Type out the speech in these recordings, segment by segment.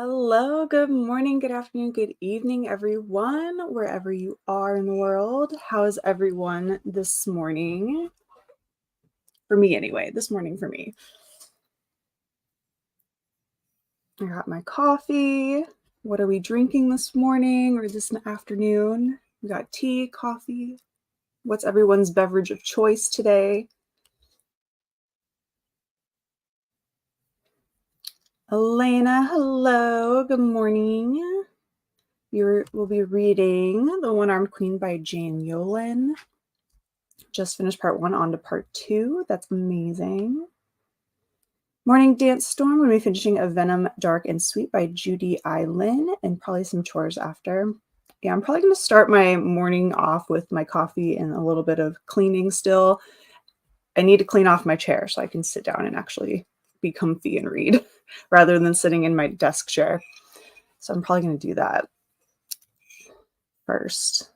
Hello, good morning, good afternoon, good evening, everyone, wherever you are in the world. How is everyone this morning? For me, anyway, this morning for me. I got my coffee. What are we drinking this morning or this afternoon? We got tea, coffee. What's everyone's beverage of choice today? Elena, hello, good morning. We'll be reading The One-Armed Queen by Jane Yolen. Just finished part 1, on to part 2. That's amazing. Morning Dance Storm. We'll be finishing A Venom Dark and Sweet by Judy I. Lynn, and probably some chores after. Yeah, I'm probably going to start my morning off with my coffee and a little bit of cleaning still. I need to clean off my chair so I can sit down and actually be comfy and read rather than sitting in my desk chair. So I'm probably going to do that first.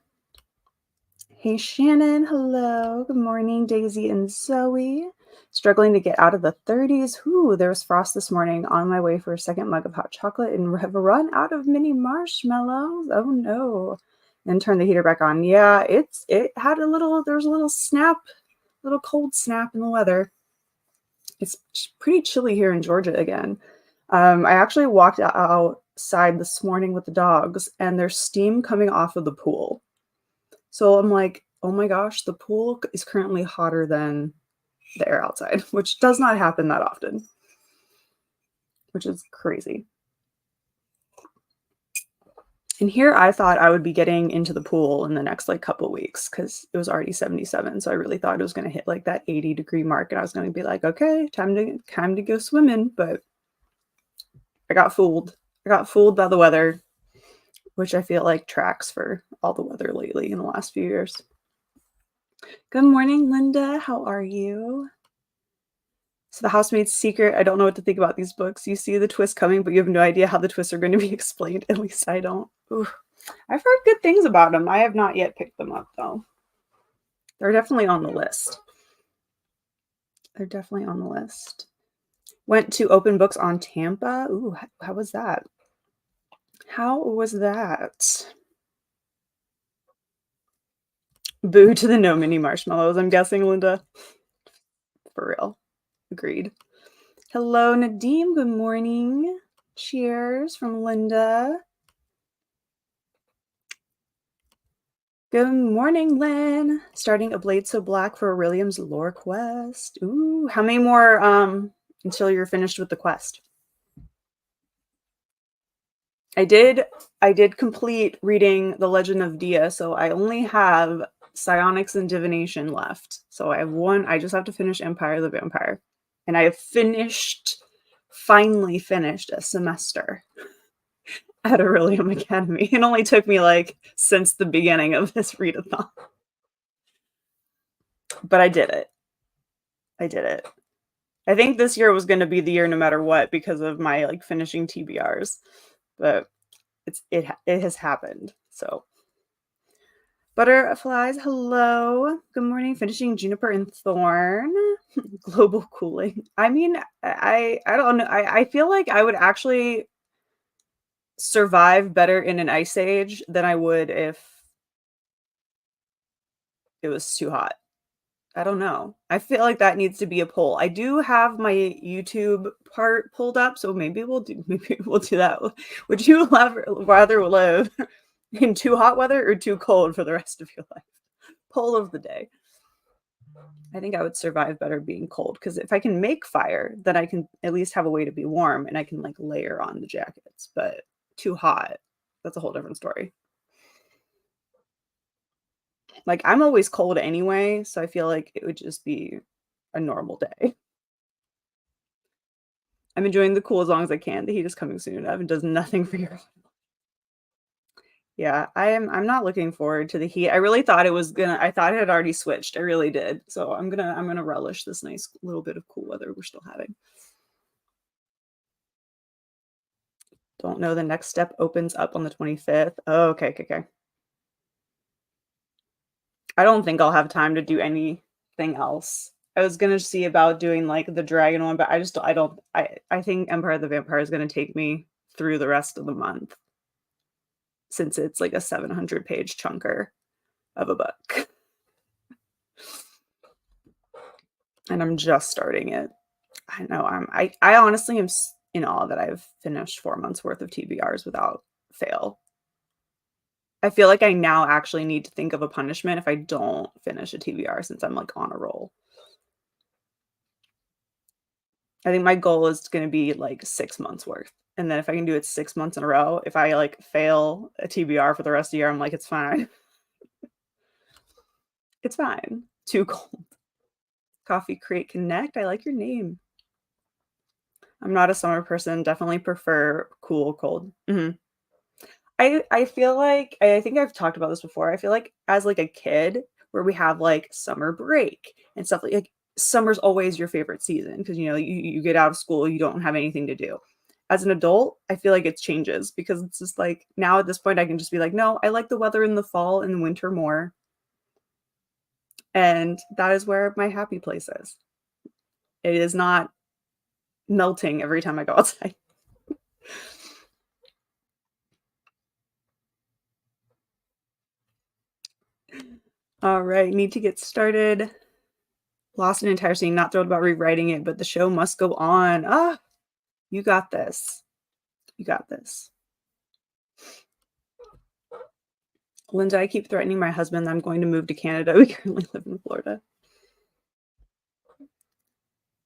Hey, Shannon. Hello. Good morning, Daisy and Zoe. Struggling to get out of the 30s. Ooh, there was frost this morning. On my way for a second mug of hot chocolate and have run out of mini marshmallows. Oh no. Then turn the heater back on. Yeah, there was a little snap, little cold snap in the weather. It's pretty chilly here in Georgia again. I actually walked outside this morning with the dogs and there's steam coming off of the pool. So I'm like, oh my gosh, the pool is currently hotter than the air outside, which does not happen that often, which is crazy. And here I thought I would be getting into the pool in the next couple weeks because it was already 77. So I really thought it was going to hit that 80-degree mark and I was going to be like, okay, time to go swimming. But I got fooled. I got fooled by the weather, which I feel like tracks for all the weather lately in the last few years. Good morning, Linda. How are you? So The Housemaid's Secret. I don't know what to think about these books. You see the twist coming, but you have no idea how the twists are going to be explained. At least I don't. Ooh. I've heard good things about them. I have not yet picked them up, though. They're definitely on the list. They're definitely on the list. Went to open books on Tampa. Ooh, how was that? How was that? Boo to the no mini marshmallows, I'm guessing, Linda. For real. Agreed. Hello, Nadim. Good morning. Cheers from Linda. Good morning, Lynn. Starting A Blade So Black for Aurelium's lore quest. Ooh, how many more until you're finished with the quest? I did complete reading The Legend of Dia, so I only have Psionics and Divination left. So I have one. I just have to finish Empire of the Vampire. And I have finally finished a semester at Aurelium Academy. It only took me since the beginning of this readathon. But I did it. I think this year was going to be the year no matter what because of my finishing TBRs. But it has happened. So Butterflies, hello. Good morning. Finishing Juniper and Thorn. Global cooling. I mean, I don't know. I feel like I would actually survive better in an ice age than I would if it was too hot. I don't know. I feel like that needs to be a poll. I do have my YouTube part pulled up, so maybe we'll do that. Would you rather live in too hot weather or too cold for the rest of your life? Poll of the day. I think I would survive better being cold because if I can make fire, then I can at least have a way to be warm and I can layer on the jackets. But too hot, that's a whole different story. I'm always cold anyway, so I feel like it would just be a normal day. I'm enjoying the cool as long as I can. The heat is coming soon. Evan does nothing for your. Yeah, I'm not looking forward to the heat. I really thought I thought it had already switched. I really did. So I'm gonna relish this nice little bit of cool weather we're still having. Don't know, the next step opens up on the 25th. Oh, okay. I don't think I'll have time to do anything else. I was gonna see about doing the dragon one, but I think Empire of the Vampire is gonna take me through the rest of the month since it's like a 700-page chunker of a book. And I'm just starting it. I know I honestly am in awe that I've finished 4 months worth of TBRs without fail. I feel like I now actually need to think of a punishment if I don't finish a TBR since I'm like on a roll. I think my goal is gonna be like 6 months worth. And then if I can do it 6 months in a row, if I like fail a TBR for the rest of the year, I'm like, it's fine. It's fine. Too cold. Coffee Create Connect. I like your name. I'm not a summer person. Definitely prefer cool, cold. I feel like I think I've talked about this before. I feel like as like a kid where we have like summer break and stuff like summer's always your favorite season because you know you get out of school, you don't have anything to do. As an adult, I feel like it changes because it's just like now at this point I can just be like, no, I like the weather in the fall and winter more. And that is where my happy place is. It is not melting every time I go outside. All right, need to get started. Lost an entire scene, not thrilled about rewriting it, but the show must go on. Ah, you got this. You got this. Linda, I keep threatening my husband that I'm going to move to Canada. We currently live in Florida.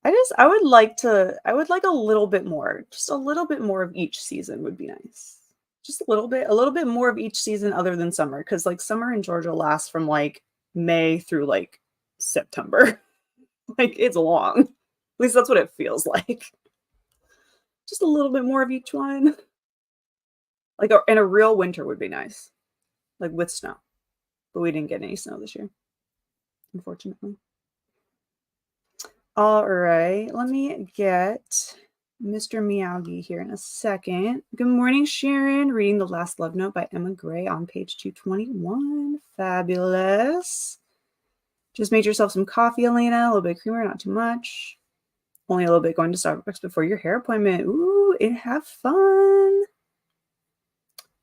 I would like a little bit more. Just a little bit more of each season would be nice. Just a little bit more of each season other than summer. Cause like summer in Georgia lasts from like May through like September. Like it's long. At least that's what it feels like. Just a little bit more of each one. Like and a real winter would be nice. Like with snow. But we didn't get any snow this year, unfortunately. All right, let me get Mr. Miyagi here in a second. Good morning, Sharon. Reading The Last Love Note by Emma Gray on page 221. Fabulous. Just made yourself some coffee, Elena. A little bit of creamer, not too much. Only a little bit going to Starbucks before your hair appointment. Ooh, and have fun.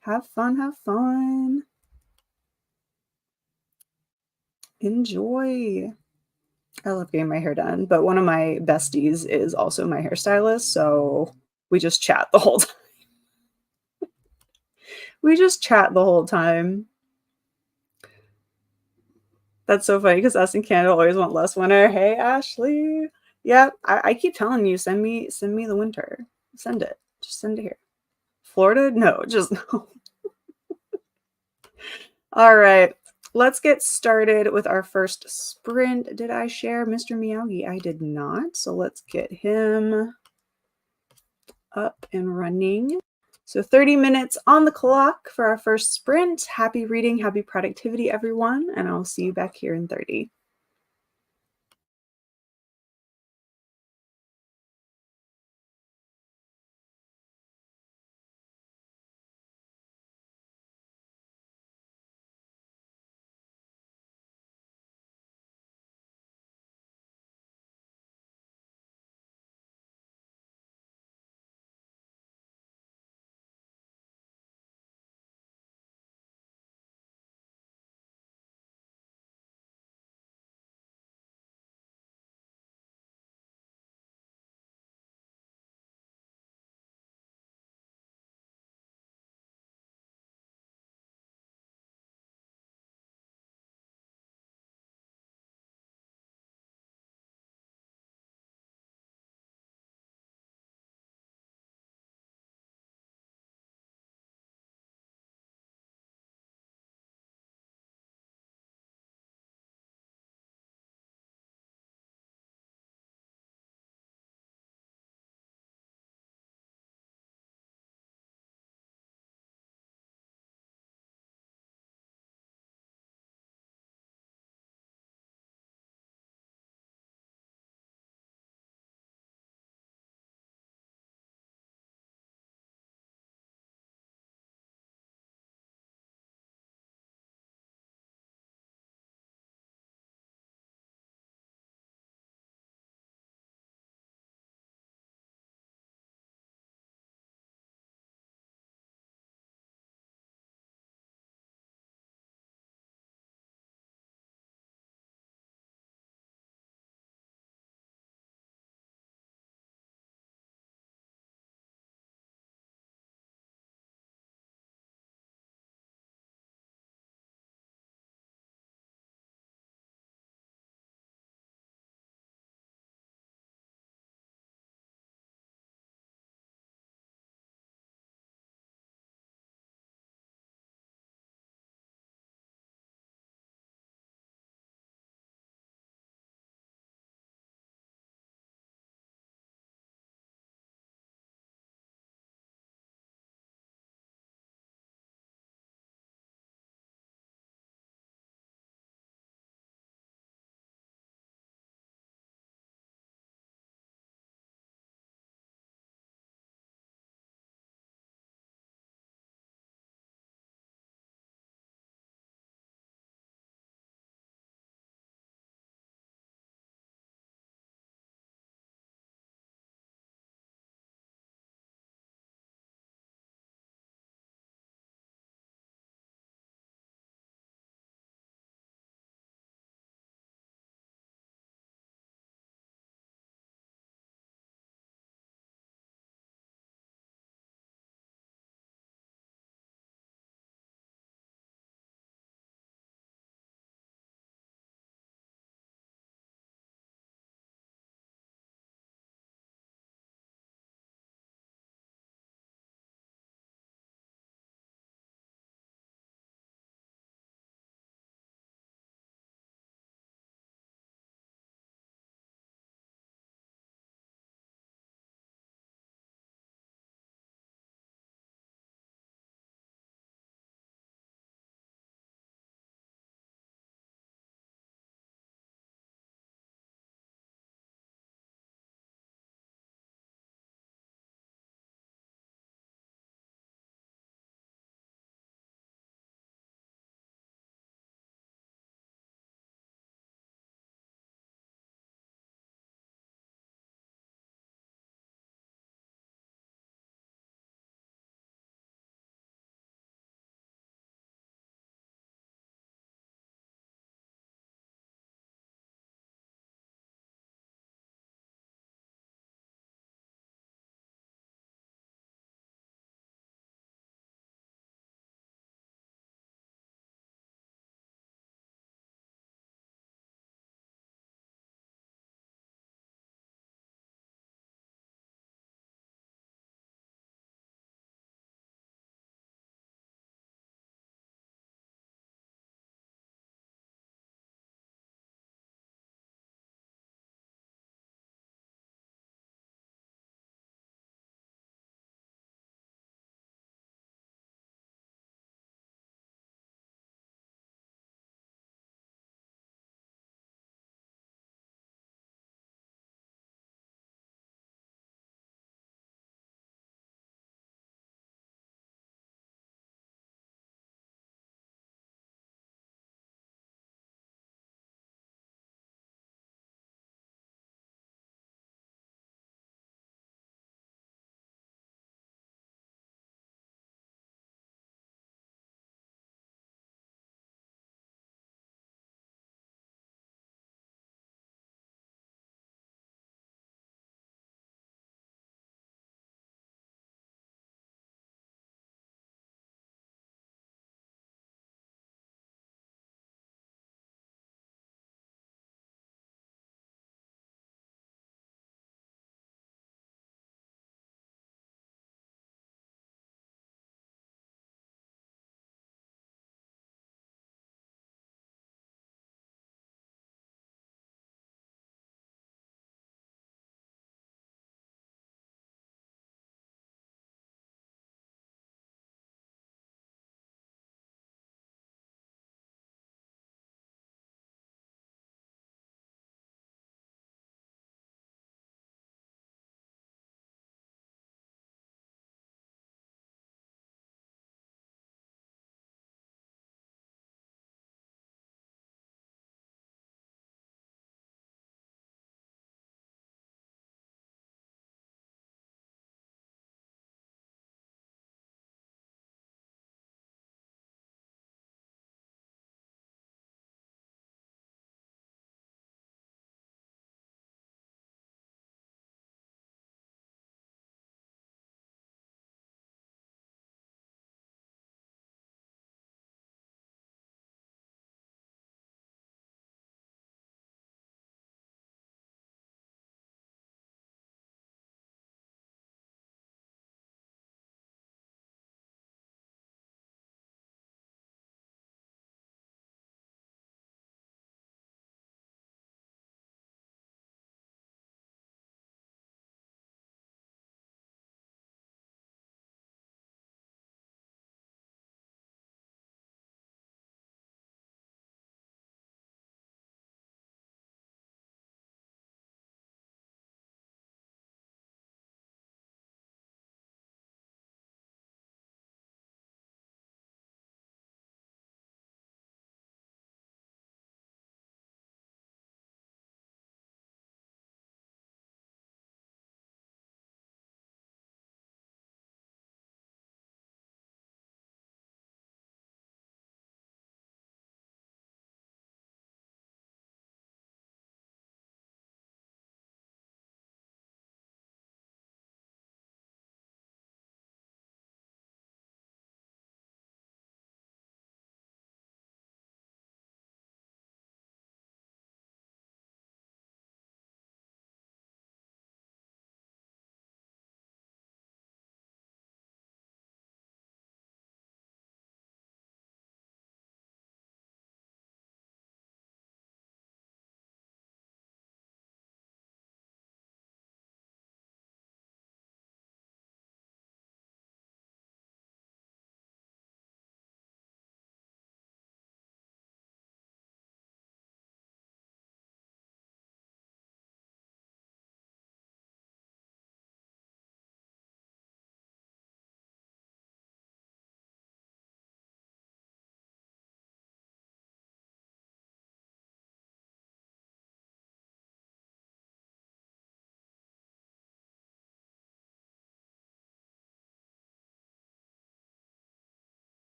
Have fun, have fun. Enjoy. I love getting my hair done, but one of my besties is also my hairstylist, so we just chat the whole time. We just chat the whole time. That's so funny because us in Canada always want less winter. Hey, Ashley. Yeah, I keep telling you, send me the winter. Send it. Just send it here. Florida? No, just no. All right. Let's get started with our first sprint. Did I share Mr. Miyagi? I did not. So let's get him up and running. So 30 minutes on the clock for our first sprint. Happy reading, happy productivity, everyone. And I'll see you back here in 30.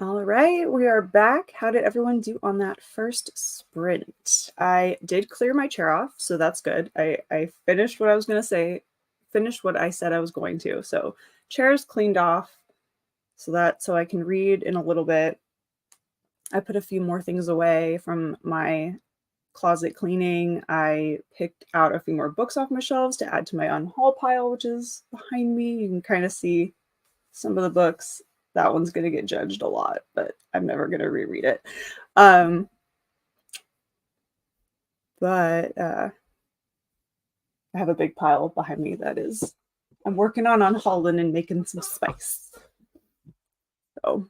All right, we are back. How did everyone do on that first sprint? I did clear my chair off, so that's good. I finished what I was going to say, finished what I said I was going to. So chair's cleaned off so I can read in a little bit. I put a few more things away from my closet cleaning. I picked out a few more books off my shelves to add to my unhaul pile, which is behind me. You can kind of see some of the books. That one's going to get judged a lot, but I'm never going to reread it. But I have a big pile behind me that is, I'm working on unhauling and making some spice. So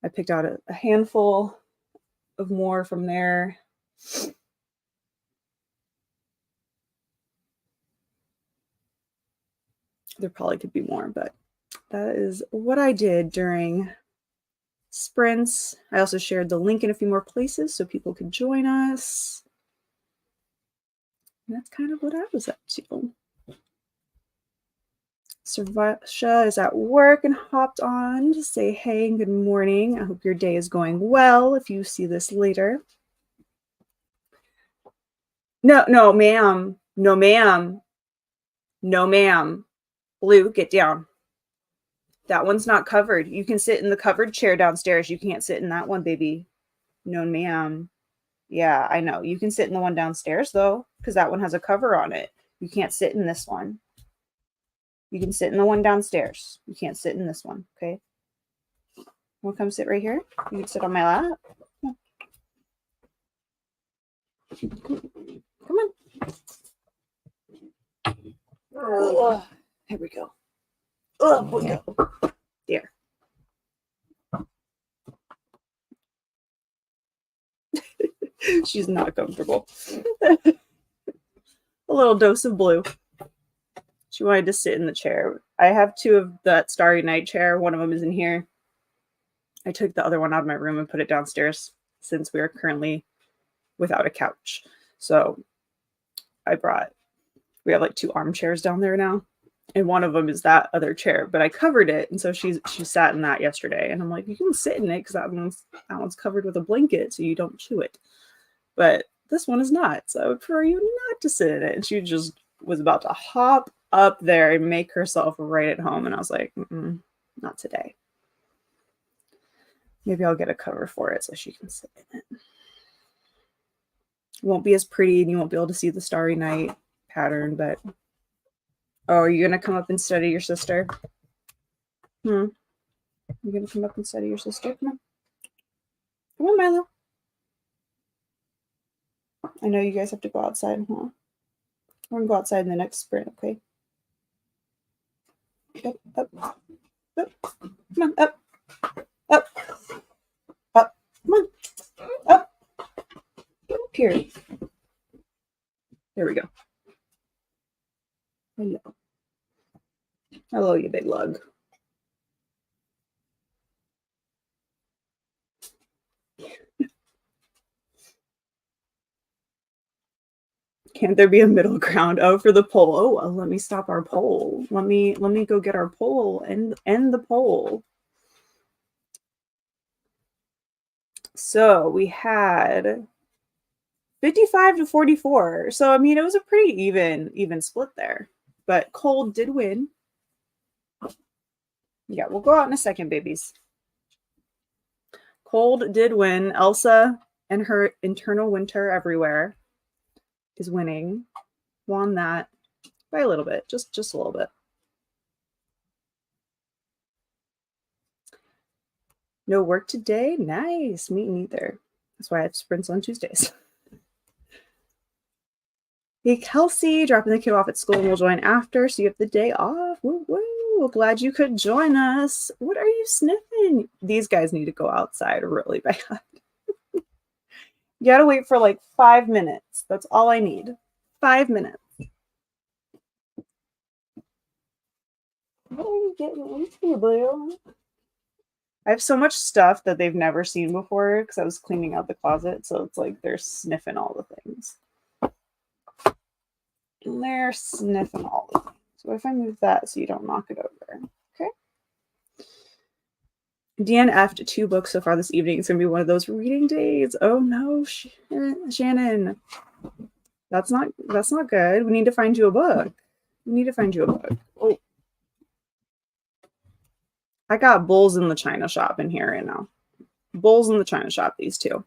I picked out a handful of more from there. There probably could be more, but that is what I did during sprints. I also shared the link in a few more places so people could join us. And that's kind of what I was up to. Sarsha is at work and hopped on to say hey and good morning. I hope your day is going well if you see this later. No, ma'am. No, ma'am. No, ma'am. Blue, get down. That one's not covered. You can sit in the covered chair downstairs. You can't sit in that one, baby. No, ma'am. Yeah, I know. You can sit in the one downstairs, though, because that one has a cover on it. You can't sit in this one. You can sit in the one downstairs. You can't sit in this one, okay? Want to come sit right here? You can sit on my lap. Come on. Oh, here we go. Oh, there. She's not comfortable. A little dose of blue. She wanted to sit in the chair. I have two of that Starry Night chair. One of them is in here. I took the other one out of my room and put it downstairs since we are currently without a couch. So we have like two armchairs down there now. And one of them is that other chair, but I covered it. And so she sat in that yesterday. And I'm like, you can sit in it because that one's covered with a blanket so you don't chew it. But this one is not. So I would prefer you not to sit in it. And she just was about to hop up there and make herself right at home. And I was like, not today. Maybe I'll get a cover for it so she can sit in it. It won't be as pretty and you won't be able to see the Starry Night pattern, but oh, are you gonna come up and study your sister? You gonna come up and study your sister? Come on, Milo. I know you guys have to go outside, huh? We're gonna go outside in the next sprint, okay? Up. Come on, up. Come on, up. Up here. There we go. Hello, you big lug. Can't there be a middle ground? Oh, for the poll. Oh, well, let me stop our poll. Let me go get our poll and end the poll. So we had 55 to 44. So I mean, it was a pretty even split there. But Cold did win. Yeah, we'll go out in a second, babies. Cold did win. Elsa and her Internal Winter Everywhere is winning. Won that by a little bit, just a little bit. No work today? Nice. Me neither. That's why I have sprints on Tuesdays. Hey, Kelsey, dropping the kid off at school and we'll join after. So you have the day off. Woo woo. Glad you could join us. What are you sniffing? These guys need to go outside really bad. You gotta wait for like 5 minutes. That's all I need. 5 minutes. What are you getting into, Blue? I have so much stuff that they've never seen before because I was cleaning out the closet. So it's like they're sniffing all the things. And they're sniffing all the things. So if I move that so you don't knock it over. Okay. DNF'd 2 books so far this evening. It's gonna be one of those reading days. Oh no, Shannon. That's not good. We need to find you a book. We need to find you a book. Oh, I got bulls in the china shop in here right now. Bulls in the china shop, these two.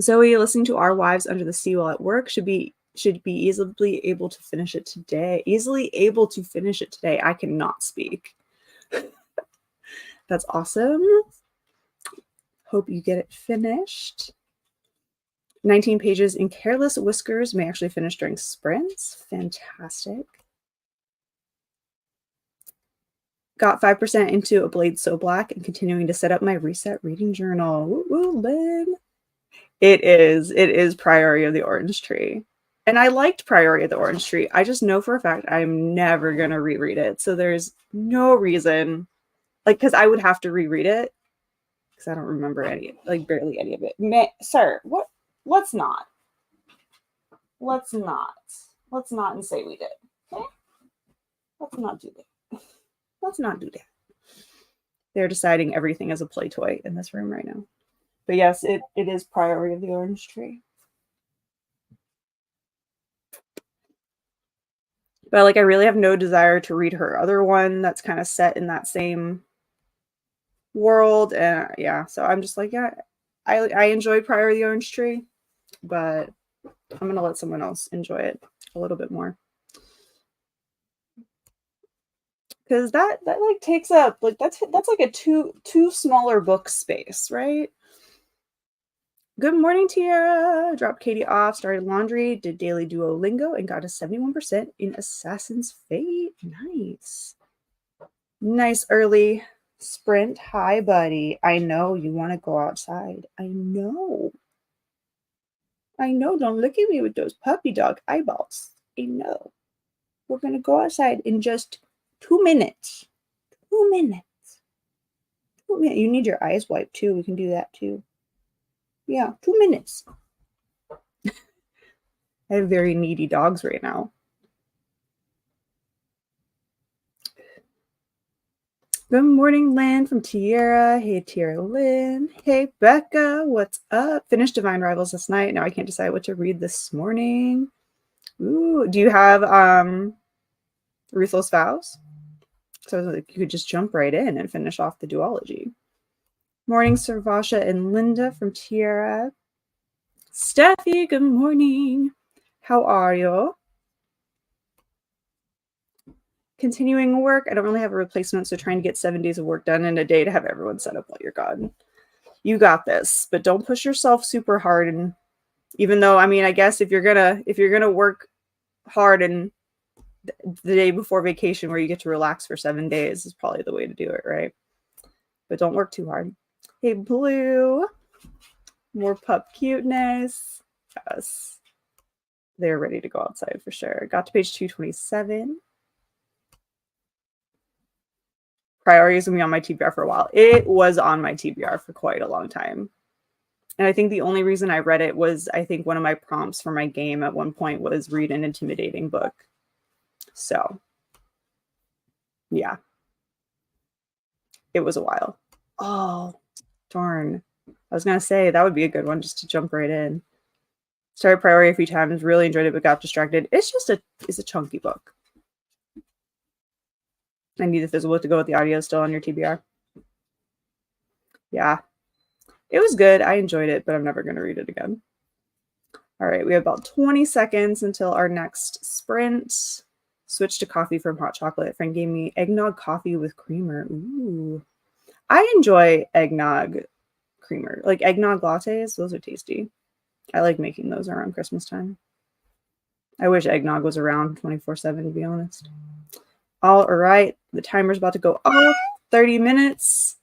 Zoe, listening to Our Wives Under the Sea while at work should be easily able to finish it today. Easily able to finish it today. I cannot speak. That's awesome. Hope you get it finished. 19 pages in Careless Whiskers may actually finish during sprints. Fantastic. Got 5% into A Blade So Black and continuing to set up my reset reading journal. Woo woo, Lynn. It is Priory of the Orange Tree. And I liked Priory of the Orange Tree. I just know for a fact I'm never going to reread it. So there's no reason, like, because I would have to reread it because I don't remember any, like, barely any of it. Sir, what? Let's not and say we did. Okay? Let's not do that. Let's not do that. They're deciding everything as a play toy in this room right now. But yes, it is Priory of the Orange Tree. But like, I really have no desire to read her other one that's kind of set in that same world. And yeah, so I'm just like, yeah, I enjoy Priory of the Orange Tree, but I'm gonna let someone else enjoy it a little bit more. Because that like takes up, like, that's like a two smaller book space, right? Good morning, Tiara. Dropped Katie off, started laundry, did daily Duolingo, and got a 71% in Assassin's Fate. Nice. Nice early sprint. Hi, buddy. I know you want to go outside. I know. Don't look at me with those puppy dog eyeballs. I know. We're going to go outside in just 2 minutes. 2 minutes. 2 minutes. You need your eyes wiped too. We can do that too. Yeah, 2 minutes. I have very needy dogs right now. Good morning, Lynn from Tierra. Hey, Tierra Lynn. Hey, Becca. What's up? Finished Divine Rivals last night. Now I can't decide what to read this morning. Ooh, do you have Ruthless Vows? So like, you could just jump right in and finish off the duology. Morning, Sarvasha and Linda from Tierra. Steffi, good morning. How are you? Continuing work. I don't really have a replacement, so trying to get 7 days of work done in a day to have everyone set up while you're gone. You got this, but don't push yourself super hard. And even though, I mean, I guess if you're gonna work hard and the day before vacation where you get to relax for 7 days is probably the way to do it, right? But don't work too hard. Hey, Blue. More pup cuteness. Yes. They're ready to go outside for sure. Got to page 227. Priority is going to be on my TBR for a while. It was on my TBR for quite a long time. And I think the only reason I read it was, I think one of my prompts for my game at one point was read an intimidating book. So, yeah. It was a while. Oh, darn. I was going to say that would be a good one just to jump right in. Started Priority a few times, really enjoyed it, but got distracted. It's a chunky book. I need the physical to go with the audio still on your TBR. Yeah. It was good. I enjoyed it, but I'm never going to read it again. All right, we have about 20 seconds until our next sprint. Switch to coffee from hot chocolate. Friend gave me eggnog coffee with creamer. Ooh. I enjoy eggnog creamer. Like eggnog lattes, those are tasty. I like making those around Christmas time. I wish eggnog was around 24/7, to be honest. All right, the timer's about to go off. 30 minutes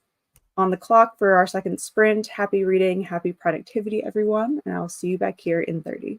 on the clock for our second sprint. Happy reading, happy productivity, everyone. And I'll see you back here in 30.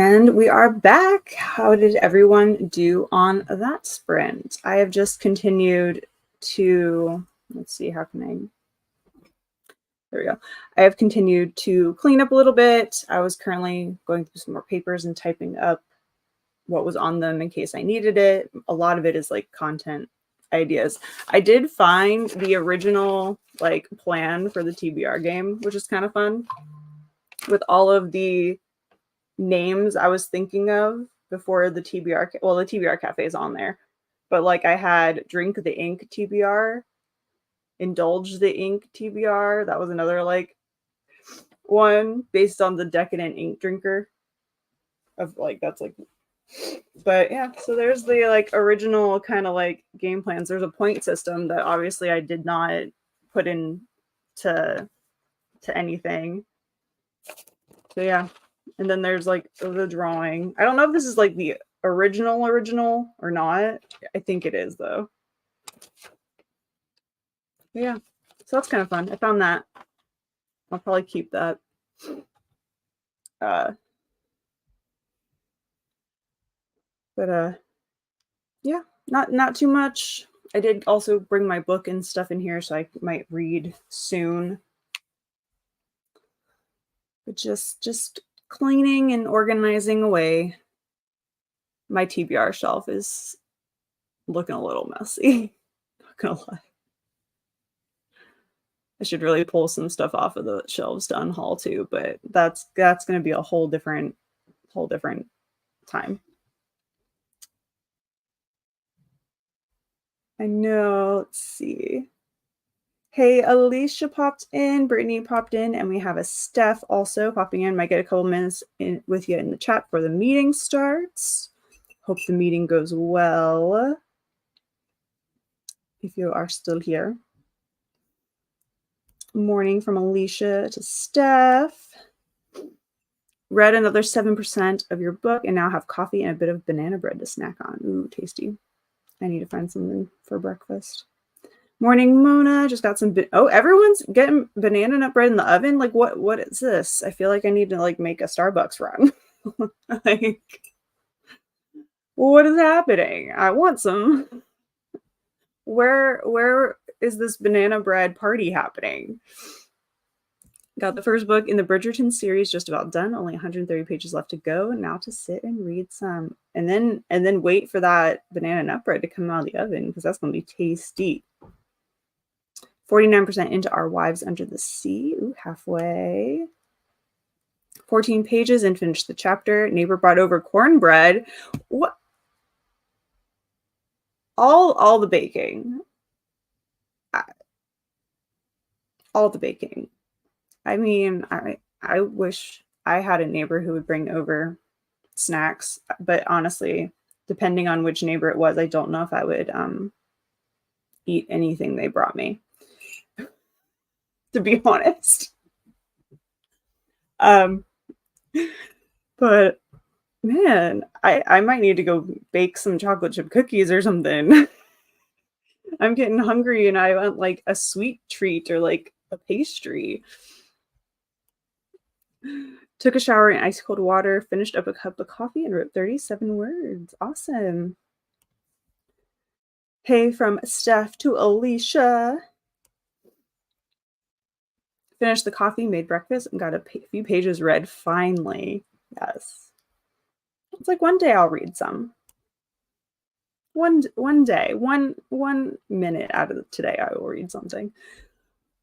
And we are back. How did everyone do on that sprint? I have just continued to, let's see, how can I, there we go. I have continued to clean up a little bit. I was currently going through some more papers and typing up what was on them in case I needed it. A lot of it is like content ideas. I did find the original like plan for the TBR game, which is kind of fun, with all of the names I was thinking of before the TBR. Well, the TBR cafe is on there, but like I had Drink the Ink TBR, Indulge the Ink TBR. That was another like one based on the Decadent Ink Drinker of like, that's like, but yeah, so there's the like original kind of like game plans. There's a point system that obviously I did not put in to anything. So yeah, and then there's like the drawing. I don't know if this is like the original or not. I think it is though. But yeah, so that's kind of fun. I found that. I'll probably keep that. But yeah, not too much. I did also bring my book and stuff in here, so I might read soon. But just cleaning and organizing away. My TBR shelf is looking a little messy. Not gonna lie. I should really pull some stuff off of the shelves to unhaul too, but that's gonna be a whole different time. I know. Let's see. Hey, Alicia popped in, Brittany popped in, and we have a Steph also popping in. Might get a couple minutes in with you in the chat before the meeting starts. Hope the meeting goes well. If you are still here. Morning from Alicia to Steph. Read another 7% of your book and now have coffee and a bit of banana bread to snack on. Ooh, tasty. I need to find something for breakfast. Morning, Mona. Just got some. Oh, everyone's getting banana nut bread in the oven. Like, what is this? I feel like I need to like make a Starbucks run. Like, what is happening? I want some. Where is this banana bread party happening? Got the first book in the Bridgerton series just about done. Only 130 pages left to go. Now to sit and read some, and then wait for that banana nut bread to come out of the oven because that's gonna be tasty. 49% into Our Wives Under the Sea. Ooh, halfway. 14 pages and finished the chapter. Neighbor brought over cornbread. What? All the baking. All the baking. I mean, I wish I had a neighbor who would bring over snacks, but honestly, depending on which neighbor it was, I don't know if I would eat anything they brought me. To be honest. But man, I might need to go bake some chocolate chip cookies or something. I'm getting hungry and I want like a sweet treat or like a pastry. Took a shower in ice cold water, finished up a cup of coffee, and wrote 37 words. Awesome. Hey, from Steph to Alicia. Finished the coffee, made breakfast, and got a few pages read finally. Yes. It's like one day I'll read some. One day, one minute out of today, I will read something.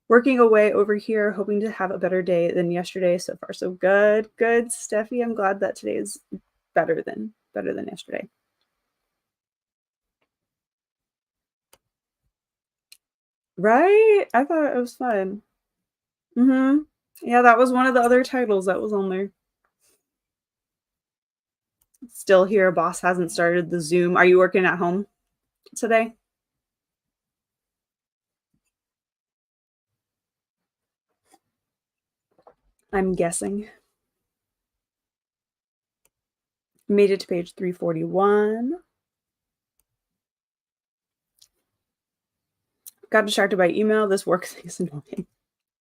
Working away over here, hoping to have a better day than yesterday. So far, so good. Good, Steffi. I'm glad that today is better than yesterday. Right? I thought it was fun. Yeah, that was one of the other titles that was on there. Still here. Boss hasn't started the Zoom. Are you working at home today? I'm guessing. Made it to page 341. Got distracted by email. This work thing is annoying.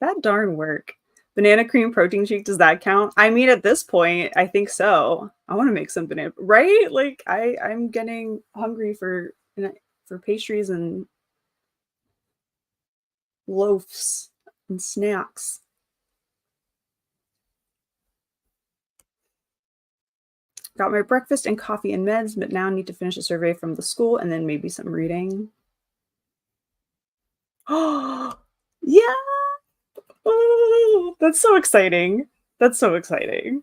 That darn work. Banana cream protein shake, does that count? I mean, at this point, I think so. I wanna make some banana right? Like, I'm getting hungry for pastries and loaves and snacks. Got my breakfast and coffee and meds, but now need to finish a survey from the school and then maybe some reading. Oh, yeah! Oh, that's so exciting. That's so exciting.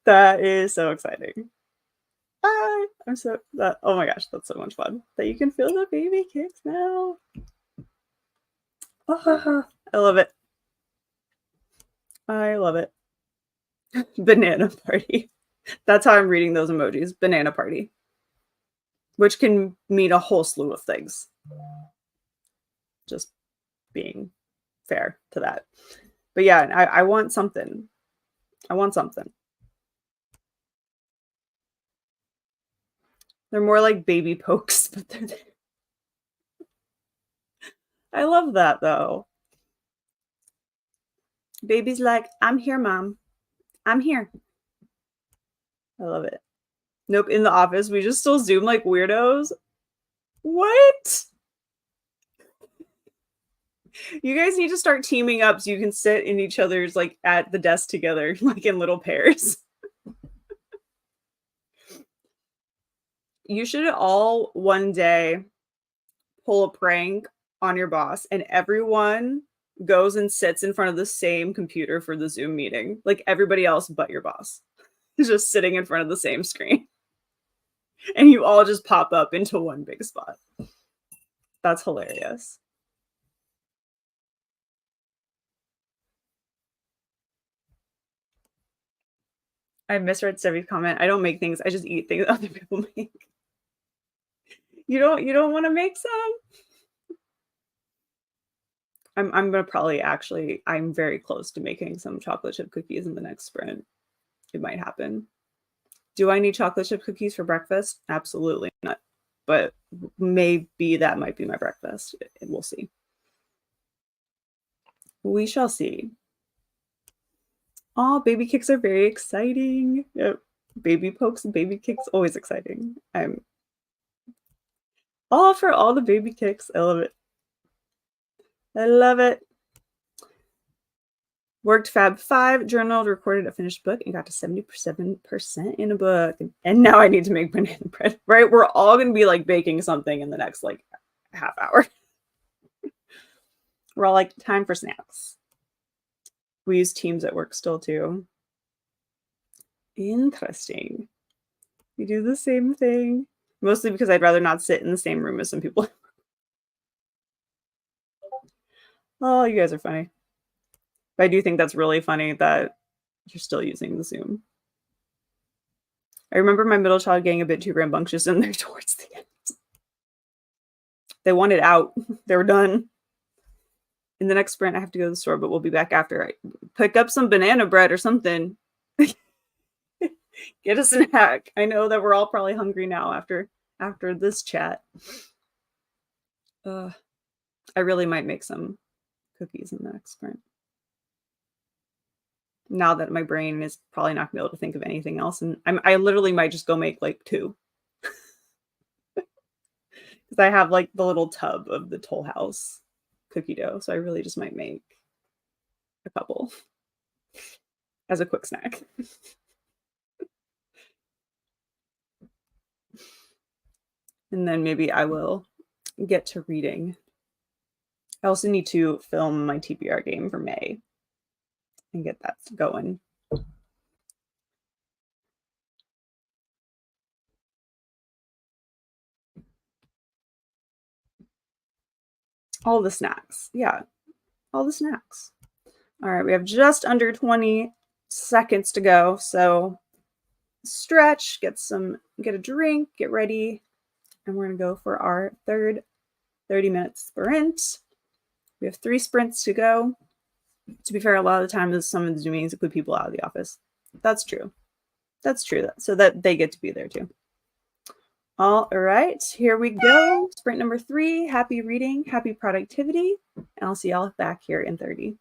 That is so exciting. I'm so that oh my gosh, that's so much fun. That you can feel the baby kicks now. Ah, I love it. I love it. Banana party. That's how I'm reading those emojis. Banana party, which can mean a whole slew of things. Just being fair to that. But yeah, I want something. I want something. They're more like baby pokes, but they're there. I love that though. Baby's like, I'm here, mom. I'm here. I love it. Nope, in the office, we just still Zoom like weirdos. What? You guys need to start teaming up so you can sit in each other's like at the desk together, like in little pairs. You should all one day pull a prank on your boss and everyone goes and sits in front of the same computer for the Zoom meeting. Like everybody else but your boss is just sitting in front of the same screen. And you all just pop up into one big spot. That's hilarious. I misread Stevie's comment. I don't make things. I just eat things other people make. You don't want to make some? I'm gonna probably actually I'm very close to making some chocolate chip cookies in the next sprint. It might happen. Do I need chocolate chip cookies for breakfast? Absolutely not. But maybe that might be my breakfast. We'll see. We shall see. Oh, baby kicks are very exciting. Yep. Baby pokes and baby kicks, always exciting. I'm all for all the baby kicks. I love it. I love it. Worked Fab 5, journaled, recorded a finished book, and got to 77% in a book. And now I need to make banana bread, right? We're all going to be like baking something in the next like half hour. We're all like, time for snacks. We use Teams at work still too. Interesting. We do the same thing. Mostly because I'd rather not sit in the same room as some people. Oh, you guys are funny. But I do think that's really funny that you're still using the Zoom. I remember my middle child getting a bit too rambunctious in there towards the end. They wanted out. They were done. In the next sprint, I have to go to the store, but we'll be back after. I pick up some banana bread or something. Get a snack. I know that we're all probably hungry now after this chat. I really might make some cookies in the next sprint. Now that my brain is probably not gonna be able to think of anything else, and I literally might just go make like 2. Because I have like the little tub of the Toll House cookie dough, so I really just might make a couple as a quick snack. And then maybe I will get to reading. I also need to film my TBR game for May and get that going. All the snacks. Yeah, all the snacks. All right, we have just under 20 seconds to go. So stretch, get a drink, get ready. And we're going to go for our third 30-minute sprint. We have 3 sprints to go. To be fair, a lot of the time, some of the meetings include people out of the office. That's true. That's true. So that they get to be there too. All right, here we go. Sprint number 3. Happy reading, happy productivity. And I'll see y'all back here in 30.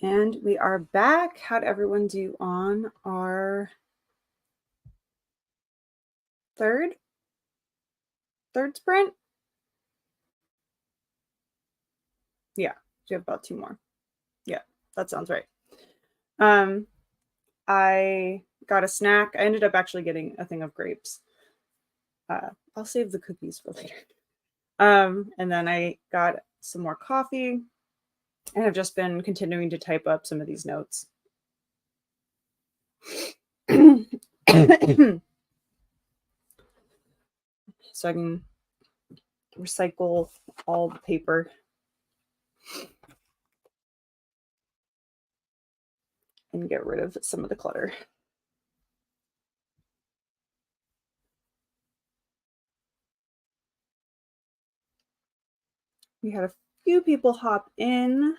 And we are back. How'd everyone do on our third sprint? Yeah, we have about 2 more. Yeah, that sounds right. I got a snack. I ended up actually getting a thing of grapes. I'll save the cookies for later. And then I got some more coffee, and I've just been continuing to type up some of these notes. So I can recycle all the paper and get rid of some of the clutter. We had a few people hop in.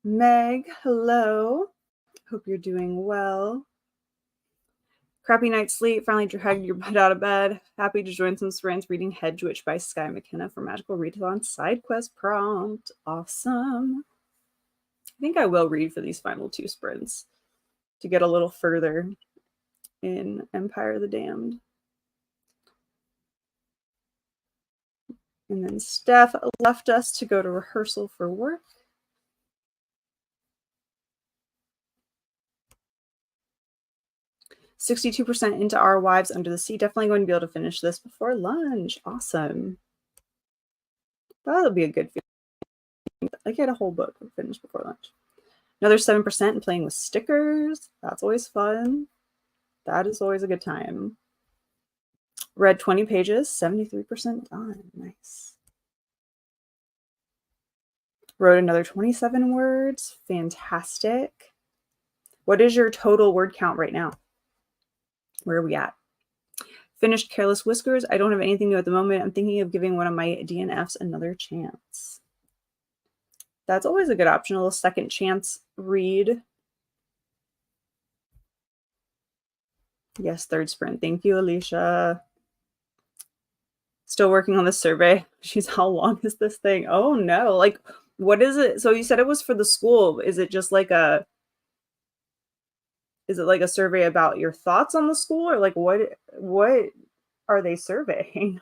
Meg, hello. Hope you're doing well. Crappy night's sleep. Finally dragged your butt out of bed. Happy to join some sprints reading Hedge Witch by Sky McKenna for Magical Readathon side quest prompt. Awesome. I think I will read for these final 2 sprints to get a little further in Empire of the Damned. And then Steph left us to go to rehearsal for work. "62% into Our Wives Under the Sea. Definitely going to be able to finish this before lunch." Awesome. That'll be a good feeling. I get a whole book finished before lunch. Another 7% in playing with stickers. That's always fun. That is always a good time. Read 20 pages, 73% done. Nice. Wrote another 27 words. Fantastic. What is your total word count right now? Where are we at? Finished Careless Whiskers. I don't have anything new at the moment. I'm thinking of giving one of my DNFs another chance. That's always a good option, a little second chance read. Yes, third sprint. Thank you, Alicia. Still working on the survey. She's, how long is this thing? Oh no, like, what is it? So you said it was for the school. Is it just like a survey about your thoughts on the school, or like what are they surveying?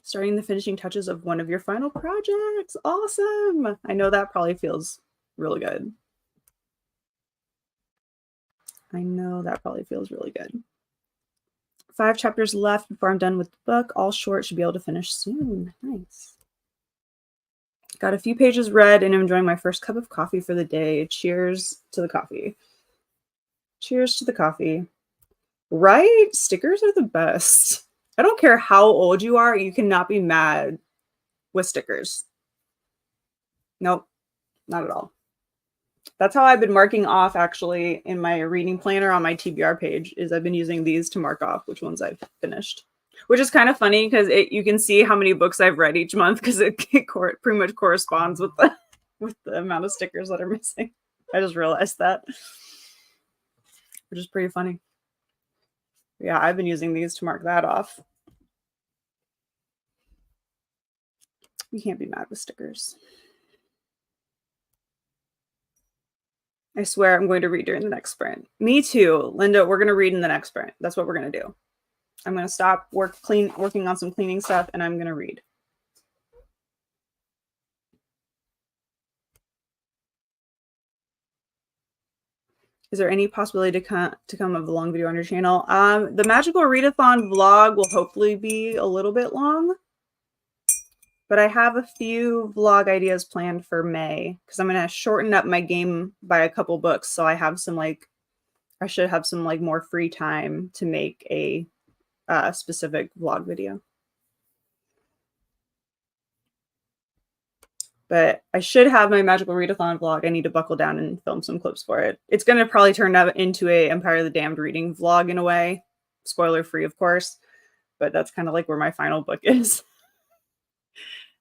Starting the finishing touches of one of your final projects. Awesome. I know that probably feels really good. I know that probably feels really good. 5 chapters left before I'm done with the book. All short, should be able to finish soon. Nice. Got a few pages read and I'm enjoying my first cup of coffee for the day. Cheers to the coffee. Cheers to the coffee. Right? Stickers are the best. I don't care how old you are, you cannot be mad with stickers. Nope, not at all. That's how I've been marking off, actually, in my reading planner on my TBR page, is I've been using these to mark off which ones I've finished. Which is kind of funny because you can see how many books I've read each month because it pretty much corresponds with the amount of stickers that are missing. I just realized that, which is pretty funny. Yeah, I've been using these to mark that off. You can't be mad with stickers. I swear I'm going to read during the next sprint. Me too, Linda. We're going to read in the next sprint. That's what we're going to do. I'm going to stop working on some cleaning stuff, and I'm going to read. Is there any possibility to come of a long video on your channel? The Magical Readathon vlog will hopefully be a little bit long, but I have a few vlog ideas planned for May because I'm going to shorten up my game by a couple books. So I have some I should have some more free time to make a specific vlog video. But I should have my Magical Readathon vlog. I need to buckle down and film some clips for it. It's going to probably turn out into a Empire of the Damned reading vlog in a way. Spoiler free, of course. But that's kind of like where my final book is.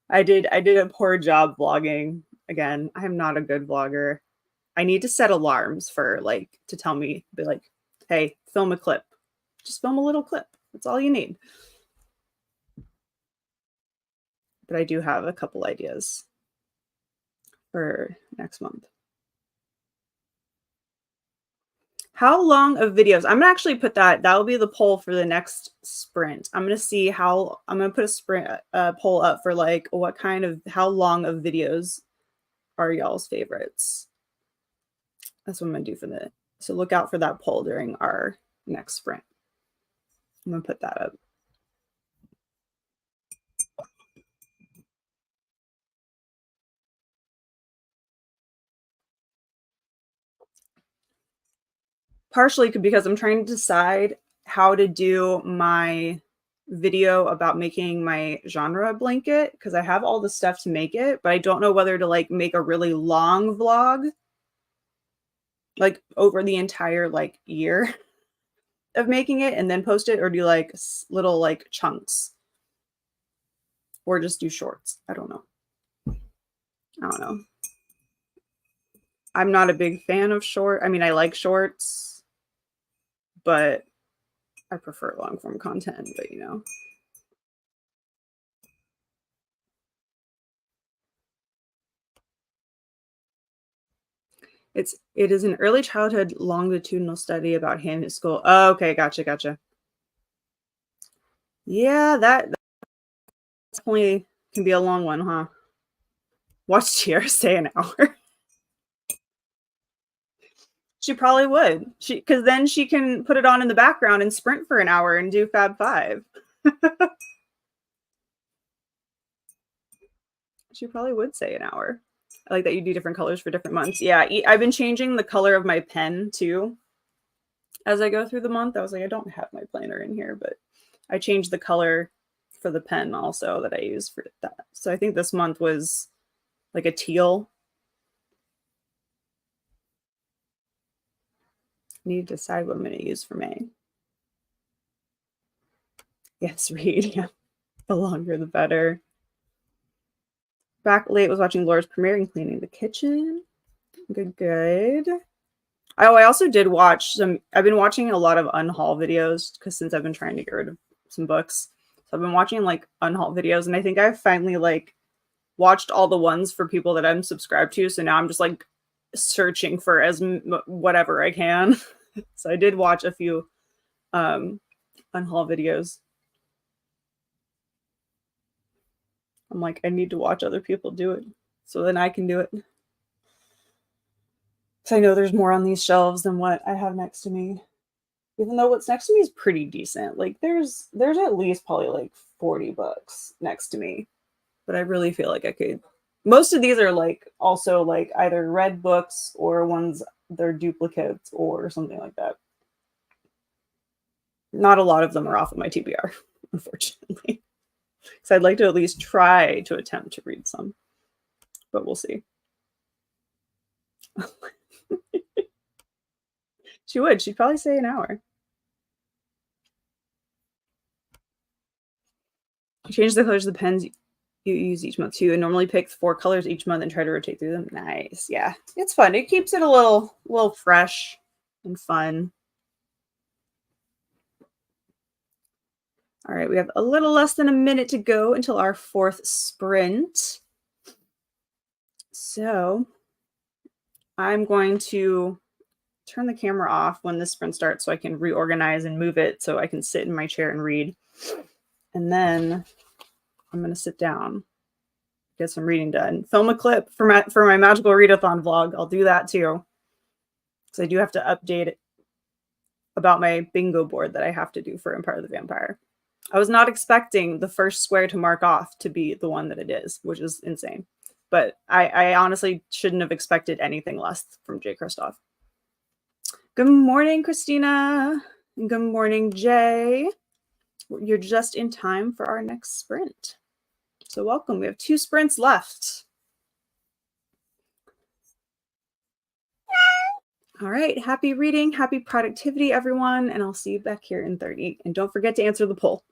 I did a poor job vlogging. Again, I'm not a good vlogger. I need to set alarms for to tell me, be like, hey, film a clip. Just film a little clip. That's all you need. But I do have a couple ideas for next month. How long of videos? I'm gonna actually put that will be the poll for the next sprint. I'm gonna see how I'm gonna put a sprint poll up for like how long of videos are y'all's favorites. That's what I'm gonna do for so look out for that poll during our next sprint. I'm gonna put that up. Partially because I'm trying to decide how to do my video about making my genre blanket because I have all the stuff to make it, but I don't know whether to like make a really long vlog like over the entire like year of making it and then post it, or do like little like chunks, or just do shorts. I don't know. I'm not a big fan of I mean, I like shorts, but I prefer long form content, but you know. It is an early childhood longitudinal study about Handmade school. Oh, okay, gotcha. Yeah, that definitely can be a long one, huh? Watch Tiara say an hour. She probably would. Because then she can put it on in the background and sprint for an hour and do Fab Five. She probably would say an hour. I like that you do different colors for different months. Yeah, I've been changing the color of my pen too as I go through the month. I was like, I don't have my planner in here, but I changed the color for the pen also that I use for that. So I think this month was like a teal. I need to decide what I'm going to use for May. Yes, read. Yeah, the longer the better. Back late was watching Laura's premiere and cleaning the kitchen. Good. Oh, I also did watch I've been watching a lot of unhaul videos because since I've been trying to get rid of some books. So I've been watching like unhaul videos, and I think I've finally like watched all the ones for people that I'm subscribed to. So now I'm just like searching for whatever I can. So I did watch a few unhaul videos. I'm like, I need to watch other people do it so then I can do it. So I know there's more on these shelves than what I have next to me. Even though what's next to me is pretty decent. Like there's at least probably like 40 books next to me. But I really feel like I could. Most of these are like also like either read books or ones they're duplicates or something like that. Not a lot of them are off of my TBR, unfortunately. Because I'd like to at least try to attempt to read some. But we'll see. She would. She'd probably say an hour. Change the colors of the pens you use each month too, and normally pick 4 colors each month and try to rotate through them. Nice. Yeah, it's fun. It keeps it a little fresh and fun. All right, we have a little less than a minute to go until our 4th sprint. So I'm going to turn the camera off when this sprint starts so I can reorganize and move it so I can sit in my chair and read. And then I'm going to sit down, get some reading done, film a clip for my magical readathon vlog. I'll do that too, because I do have to update it about my bingo board that I have to do for Empire of the Vampire. I was not expecting the first square to mark off to be the one that it is, which is insane. But I honestly shouldn't have expected anything less from Jay Kristoff. Good morning, Christina. And good morning, Jay. You're just in time for our next sprint. So welcome. We have 2 sprints left. All right. Happy reading. Happy productivity, everyone. And I'll see you back here in 30. And don't forget to answer the poll.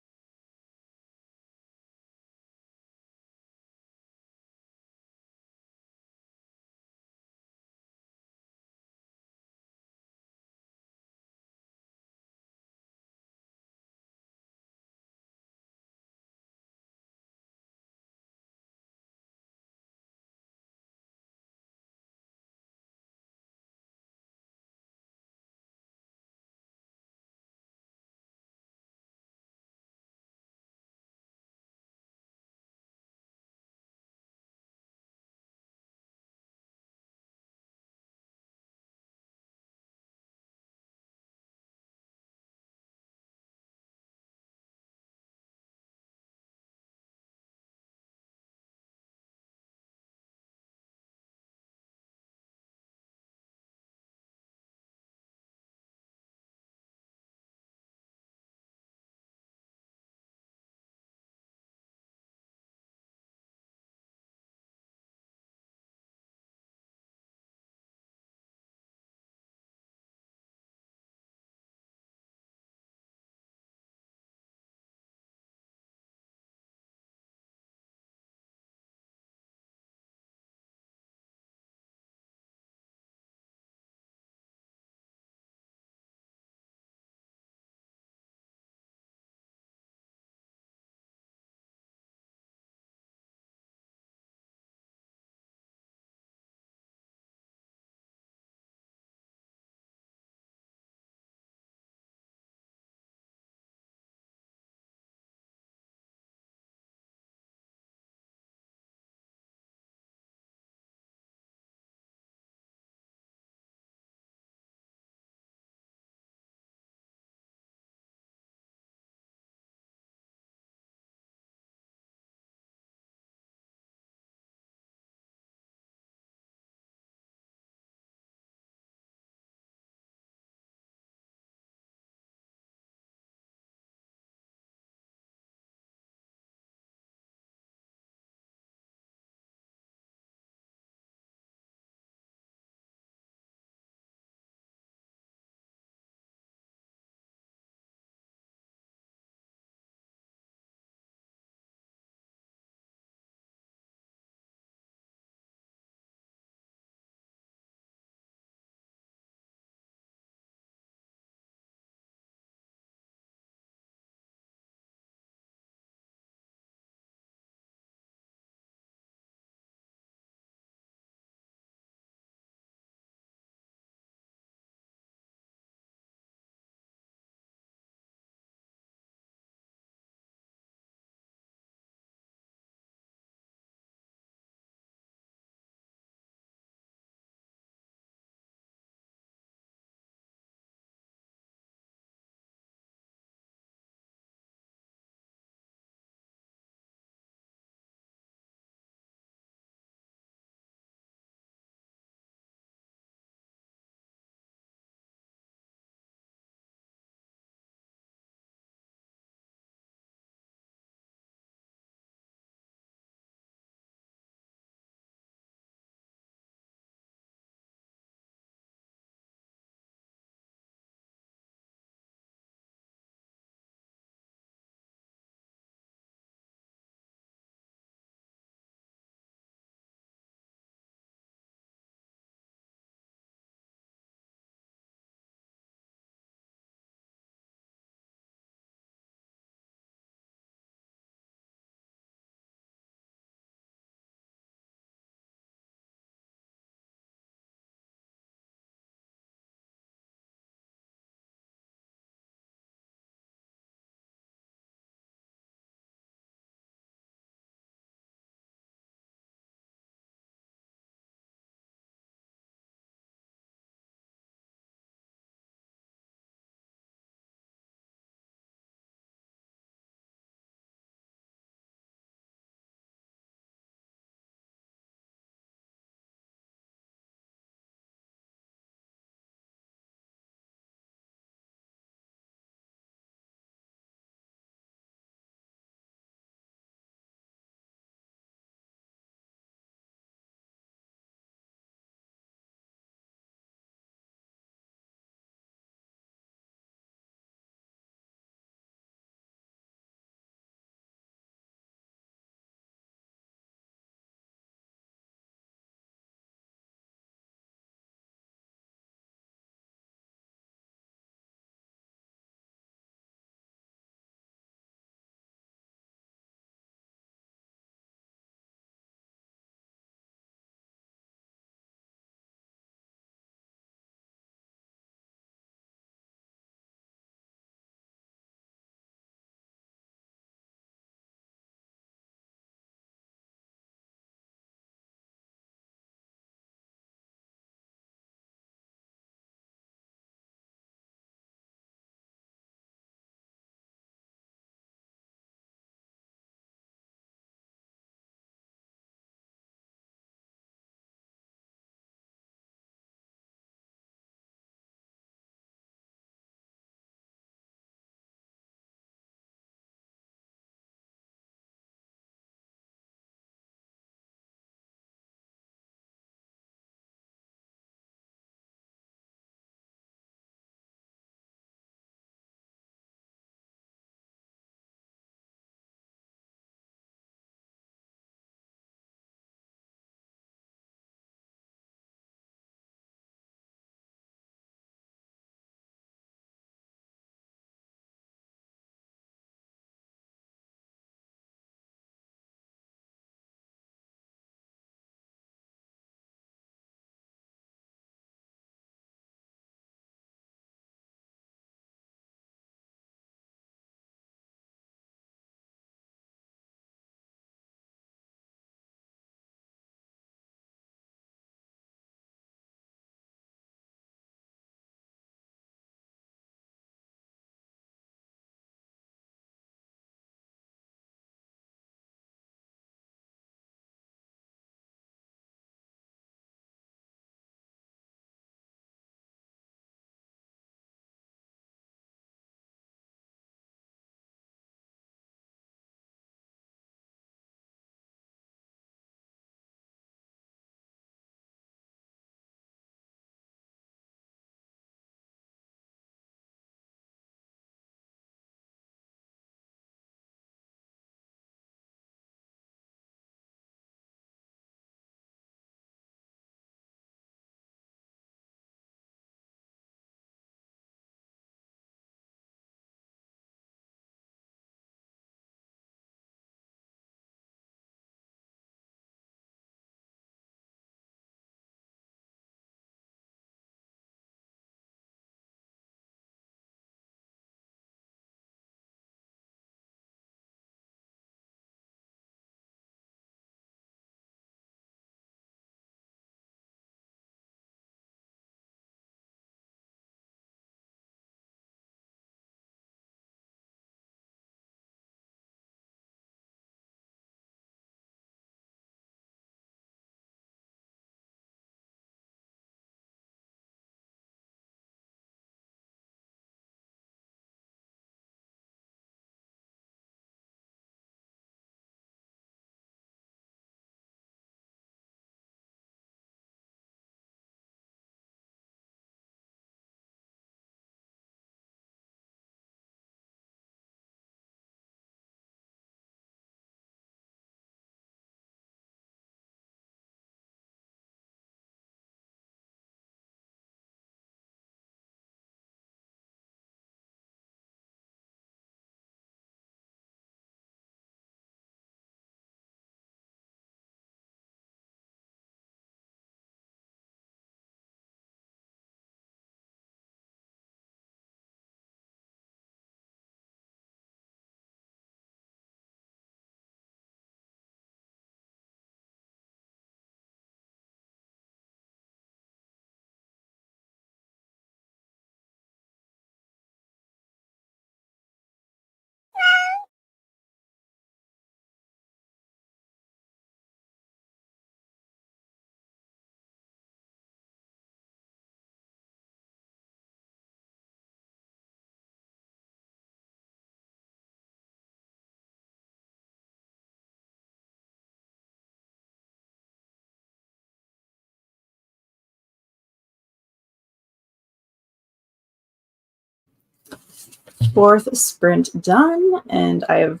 Fourth sprint done, and I have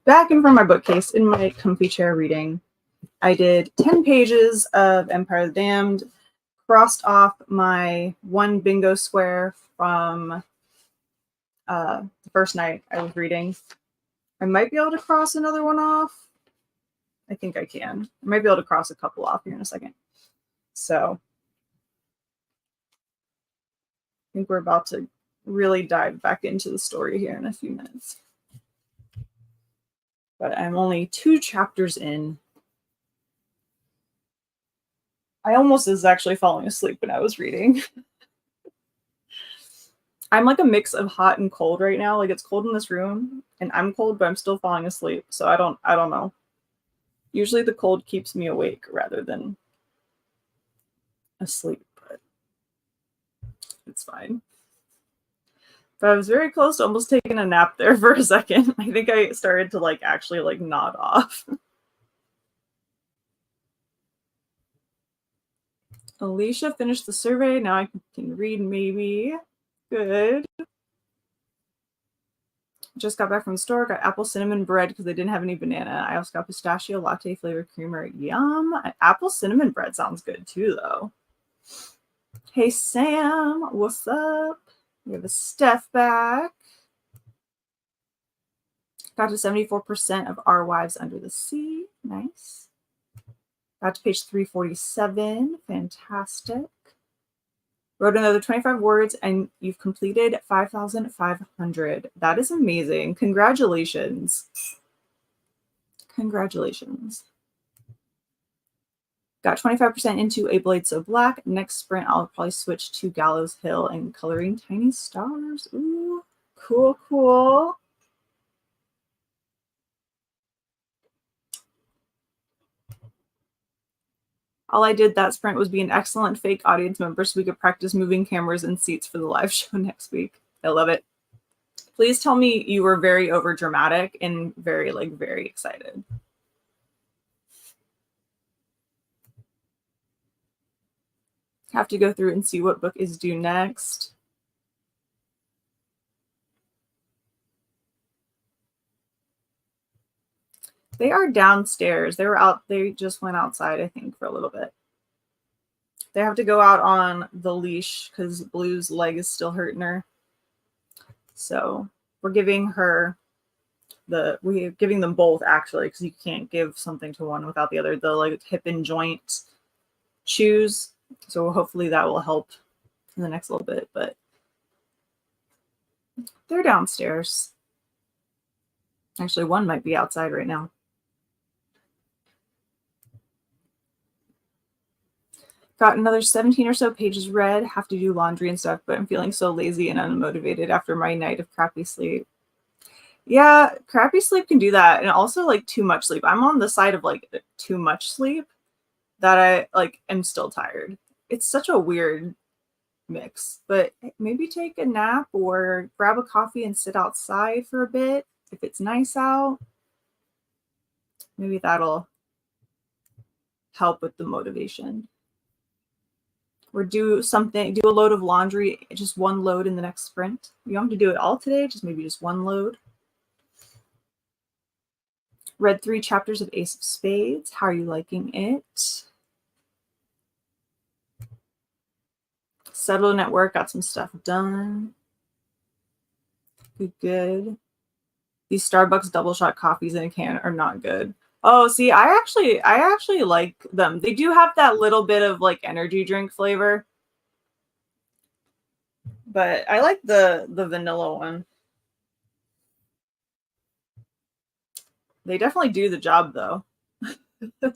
back in front of my bookcase in my comfy chair reading. I did 10 pages of Empire of the Damned, crossed off my one bingo square from the first night I was reading. I might be able to cross another one off. I think I can. I might be able to cross a couple off here in a second. So I think we're about to really dive back into the story here in a few minutes. But I'm only 2 chapters in. I almost was actually falling asleep when I was reading. I'm like a mix of hot and cold right now. Like it's cold in this room and I'm cold, but I'm still falling asleep. So I don't know. Usually the cold keeps me awake rather than asleep, but it's fine. But I was very close to almost taking a nap there for a second. I think I started to like actually like nod off. Alicia finished the survey. Now I can read maybe. Good. Just got back from the store. Got apple cinnamon bread because they didn't have any banana. I also got pistachio latte flavored creamer. Yum. Apple cinnamon bread sounds good too, though. Hey, Sam. What's up? We have a Steph back. Got to 74% of Our Wives Under the Sea. Nice. Got to page 347. Fantastic. Wrote another 25 words and you've completed 5,500. That is amazing. Congratulations. Congratulations. Got 25% into A Blade So Black. Next sprint, I'll probably switch to Gallows Hill and Coloring Tiny Stars. Ooh, cool, cool. All I did that sprint was be an excellent fake audience member so we could practice moving cameras and seats for the live show next week. I love it. Please tell me you were very over dramatic and very excited. Have to go through and see what book is due next. They are downstairs. They just went outside, I think, for a little bit. They have to go out on the leash because Blue's leg is still hurting her. So we're giving them both actually, because you can't give something to one without the other. The like hip and joint shoes. So hopefully that will help in the next little bit, but they're downstairs. Actually, one might be outside right now. Got another 17 or so pages read. Have to do laundry and stuff, but I'm feeling so lazy and unmotivated after my night of crappy sleep. Yeah, crappy sleep can do that. And also like too much sleep. I'm on the side of like too much sleep that I like am still tired. It's such a weird mix, but maybe take a nap or grab a coffee and sit outside for a bit if it's nice out. Maybe that'll help with the motivation. Or do a load of laundry, just one load in the next sprint. You don't have to do it all today, maybe just one load. Read 3 chapters of Ace of Spades. How are you liking it? Settled in at work, got some stuff done. Good. These Starbucks double shot coffees in a can are not good. Oh, see, I actually like them. They do have that little bit of like energy drink flavor. But I like the vanilla one. They definitely do the job though.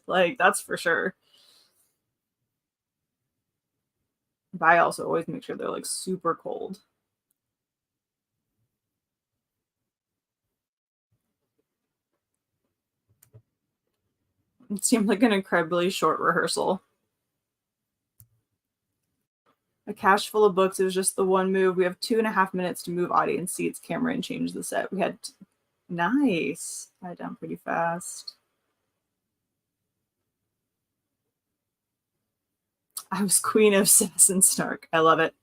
Like that's for sure. But I also always make sure they're like super cold. It seemed like an incredibly short rehearsal. A cache full of books. It was just the one move. We have 2.5 minutes to move audience seats, camera, and change the set. We had nice. I done pretty fast. I was Queen of Sass and Snark. I love it.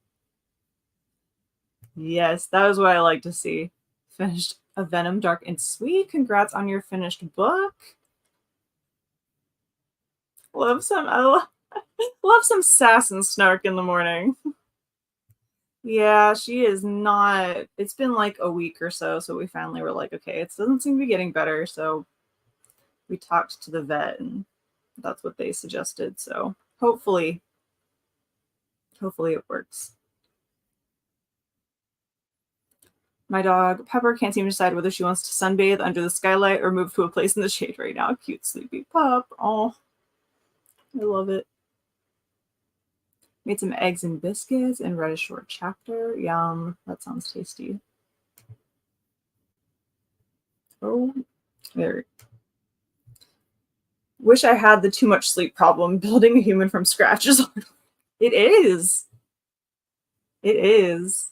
Yes, that was what I like to see. Finished A Venom Dark and Sweet. Congrats on your finished book. Love some love some sass and snark in the morning. Yeah, she is not. It's been like a week or so, so we finally were like, okay, it doesn't seem to be getting better. So we talked to the vet, and that's what they suggested. So hopefully it works. My dog Pepper can't seem to decide whether she wants to sunbathe under the skylight or move to a place in the shade right now. Cute sleepy pup. Oh, I love it. Made some eggs and biscuits and read a short chapter. Yum. That sounds tasty. Oh, there. Wish I had the too much sleep problem. Building a human from scratch is hard. It is. It is.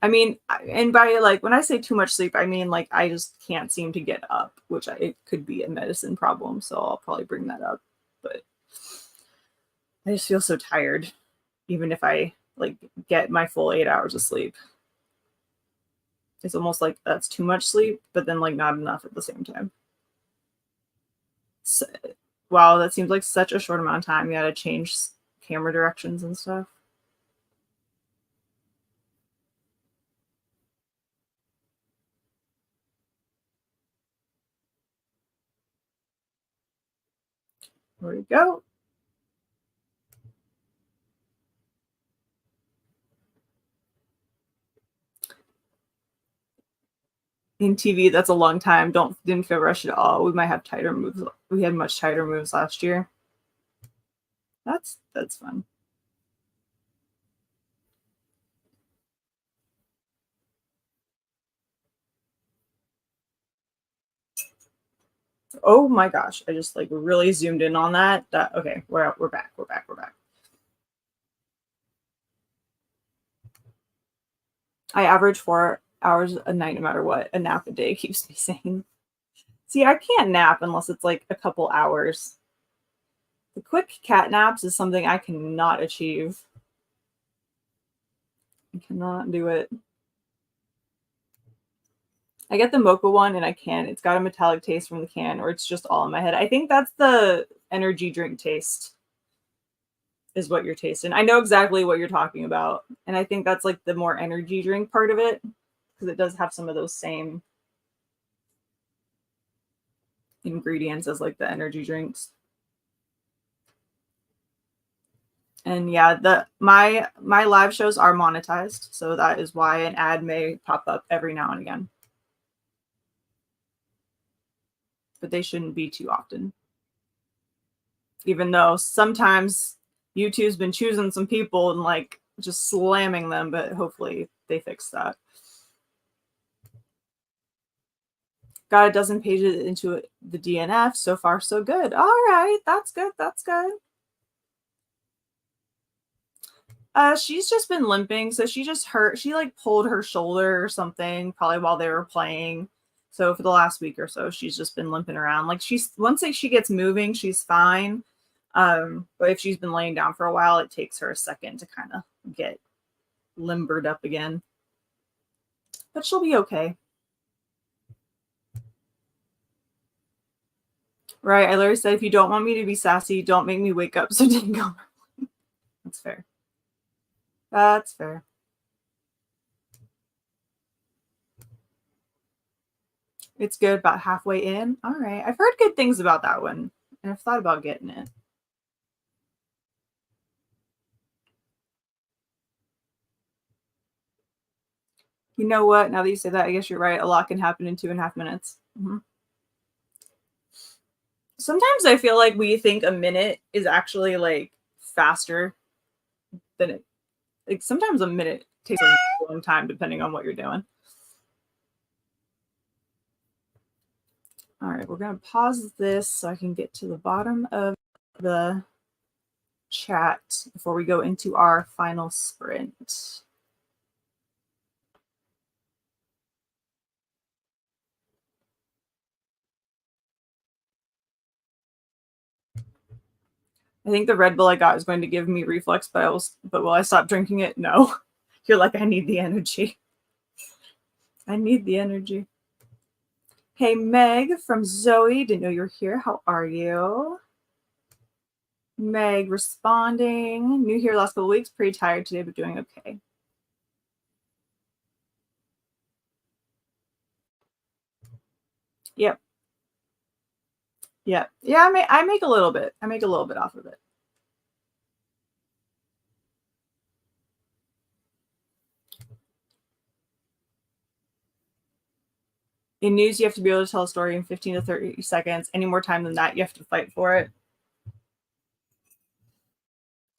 I mean, and by like when I say too much sleep, I mean like I just can't seem to get up, which it could be a medicine problem. So I'll probably bring that up. But I just feel so tired, even if I like get my full 8 hours of sleep. It's almost like that's too much sleep, but then like not enough at the same time. So, wow, that seems like such a short amount of time. You got to change camera directions and stuff. There we go. In TV, that's a long time. Didn't feel rushed at all. We might have tighter moves. We had much tighter moves last year. That's fun. Oh my gosh, I just like really zoomed in on that. Okay, we're back. We're back. We're back. I average 4 hours a night no matter what. A nap a day keeps me sane. See, I can't nap unless it's like a couple hours. The quick cat naps is something I cannot achieve. I cannot do it. I get the mocha one and I can't. It's got a metallic taste from the can, or it's just all in my head. I think that's the energy drink taste, is what you're tasting. I know exactly what you're talking about. And I think that's like the more energy drink part of it, because it does have some of those same ingredients as like the energy drinks. And yeah, my live shows are monetized, so that is why an ad may pop up every now and again. But they shouldn't be too often. Even though sometimes YouTube's been choosing some people and like just slamming them, but hopefully they fix that. Got a dozen pages into the DNF. So far, so good. All right, that's good. That's good. She's just been limping, so she just hurt. She like pulled her shoulder or something, probably while they were playing. So for the last week or so, she's just been limping around. Like once she gets moving, she's fine. But if she's been laying down for a while, it takes her a second to kind of get limbered up again. But she'll be okay. Right. I literally said, if you don't want me to be sassy, don't make me wake up. So didn't go. That's fair. That's fair. It's good, about halfway in. All right. I've heard good things about that one, and I've thought about getting it. You know what? Now that you say that, I guess you're right. A lot can happen in 2.5 minutes. Mm-hmm. Sometimes I feel like we think a minute is actually like faster than it. Like sometimes a minute takes a long time depending on what you're doing. All right, we're going to pause this so I can get to the bottom of the chat before we go into our final sprint. I think the Red Bull I got is going to give me reflux, but will I stop drinking it? No. You're like, I need the energy. I need the energy. Hey, Meg from Zoe. Didn't know you were here. How are you? Meg responding. New here last couple weeks. Pretty tired today, but doing okay. Yep. Yep. Yeah, I make a little bit. I make a little bit off of it. In news, you have to be able to tell a story in 15 to 30 seconds. Any more time than that, you have to fight for it.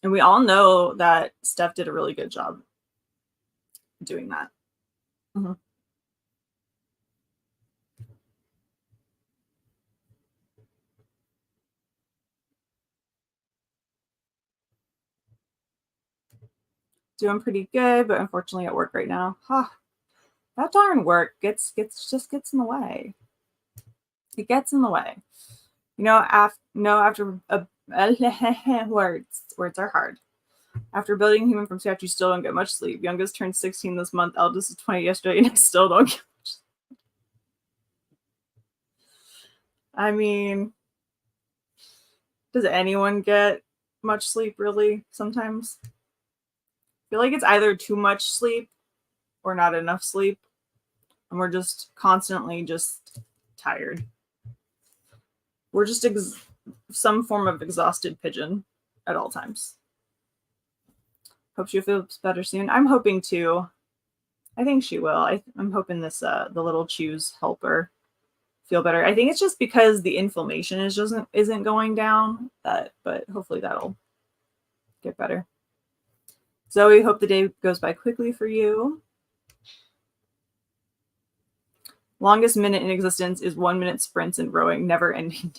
And we all know that Steph did a really good job doing that. Mm-hmm. Doing pretty good, but unfortunately at work right now. Huh. That darn work gets in the way. It gets in the way. You know, after words are hard. After building human from scratch, you still don't get much sleep. Youngest turned 16 this month. Eldest is 20 yesterday, and I still don't get much sleep. I mean, does anyone get much sleep really sometimes? I feel like it's either too much sleep or not enough sleep, and we're just constantly just tired. We're just some form of exhausted pigeon at all times. Hope she feels better soon. I'm hoping to. I think she will. I'm hoping this the little chews help her feel better. I think it's just because the inflammation isn't going down. But hopefully that'll get better. Zoe, hope the day goes by quickly for you. Longest minute in existence is 1 minute sprints and rowing, never ending.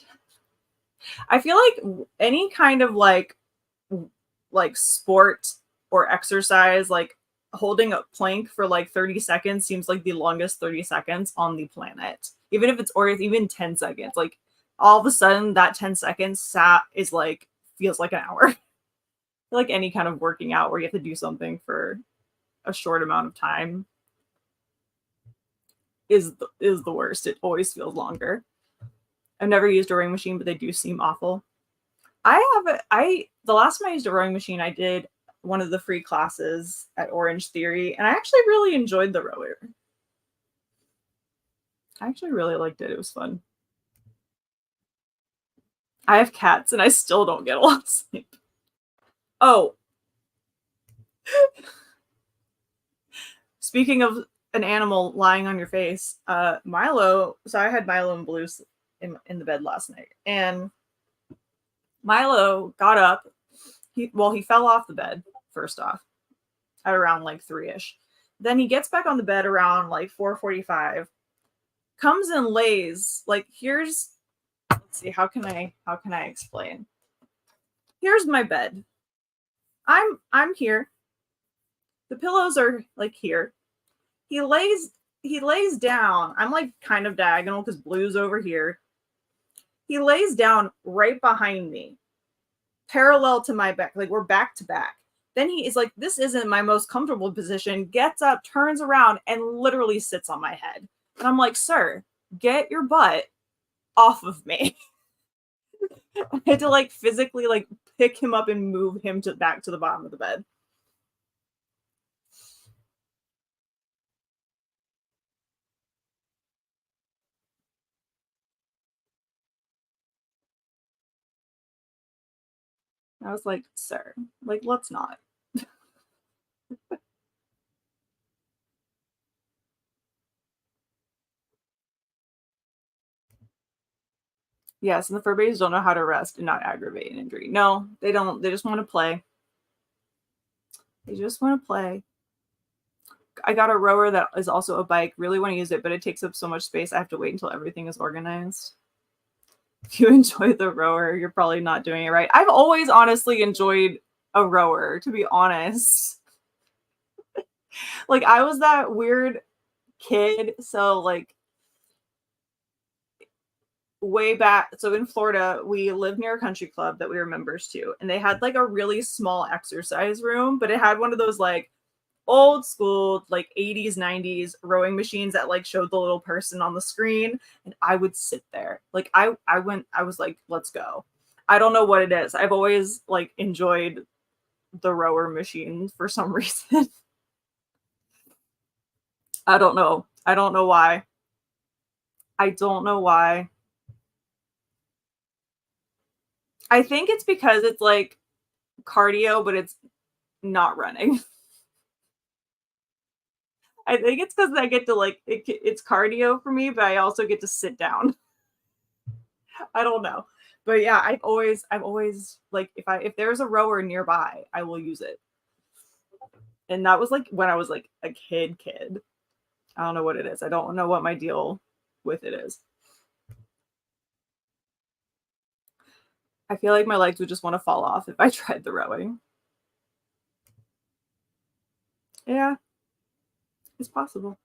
I feel like any kind of like sport or exercise, like holding a plank for like 30 seconds seems like the longest 30 seconds on the planet. Even if it's, or it's even 10 seconds, like all of a sudden that 10 seconds is like, feels like an hour. Like any kind of working out where you have to do something for a short amount of time is the worst. It always feels longer. I've never used a rowing machine, but they do seem awful. The last time I used a rowing machine, I did one of the free classes at Orange Theory, and I actually really enjoyed the rower. I actually really liked it. It was fun. I have cats, and I still don't get a lot of sleep. Oh. Speaking of an animal lying on your face, Milo, so I had Milo and Blue in the bed last night, and Milo got up. He fell off the bed, first off, at around like 3-ish. Then he gets back on the bed around like 4:45, comes and lays, like, let's see, how can I explain? Here's my bed. I'm here. The pillows are like here. He lays down. I'm like kind of diagonal because Blue's over here. He lays down right behind me, parallel to my back. Like we're back to back. Then he is like, this isn't my most comfortable position, gets up, turns around, and literally sits on my head. And I'm like, sir, get your butt off of me. I had to like physically like pick him up and move him back to the bottom of the bed. I was like, sir, like, let's not. Yes, and the fur babies don't know how to rest and not aggravate an injury. No, they don't. They just want to play. They just want to play. I got a rower that is also a bike. Really want to use it, but it takes up so much space. I have to wait until everything is organized. If you enjoy the rower, you're probably not doing it right. I've always honestly enjoyed a rower, to be honest. Like, I was that weird kid. So, like, way back. So in Florida, we lived near a country club that we were members to, and they had like a really small exercise room, but it had one of those like old school like 80s 90s rowing machines that like showed the little person on the screen, and I would sit there. Like I was like, let's go. I don't know what it is. I've always like enjoyed the rower machine for some reason. I don't know. I don't know why. I don't know why. I think it's because it's like cardio, but it's not running. I think it's because I get to like it's cardio for me, but I also get to sit down. I don't know, but yeah, I've always like if there's a rower nearby, I will use it. And that was like when I was like a kid. I don't know what it is. I don't know what my deal with it is. I feel like my legs would just want to fall off if I tried the rowing. Yeah, it's possible.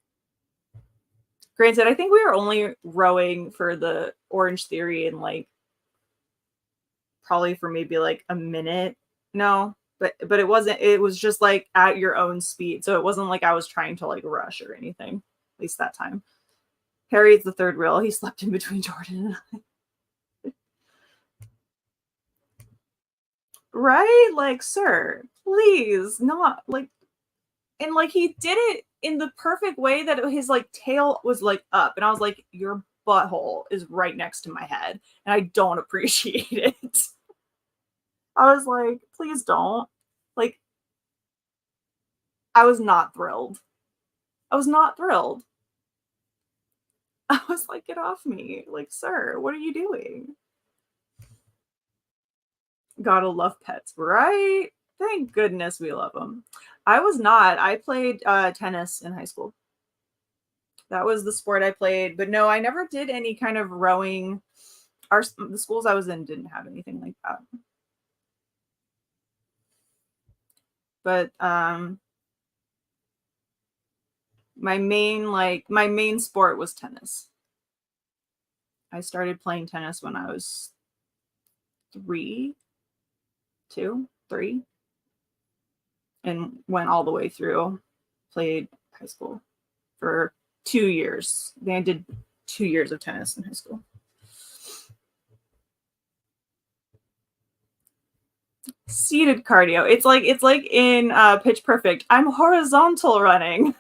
Granted, I think we were only rowing for the Orange Theory and like probably for maybe like a minute. No, but it wasn't. It was just like at your own speed, so it wasn't like I was trying to like rush or anything. At least that time. Harry's the third wheel. He slept in between Jordan and I. Right? Like, sir, please, not like, and like he did it in the perfect way that his like tail was like up, and I was like, your butthole is right next to my head, and I don't appreciate it. I was like, please don't. Like, I was not thrilled. I was not thrilled. I was like, get off me. Like, sir, what are you doing? Gotta love pets, right? Thank goodness we love them. I was not. I played tennis in high school. That was the sport I played. But no, I never did any kind of rowing. The schools I was in didn't have anything like that. But my main sport was tennis. I started playing tennis when I was 3, 2, 3, and went all the way through. Played high school for 2 years. Then I did 2 years of tennis in high school. Seated cardio. It's like in Pitch Perfect. I'm horizontal running.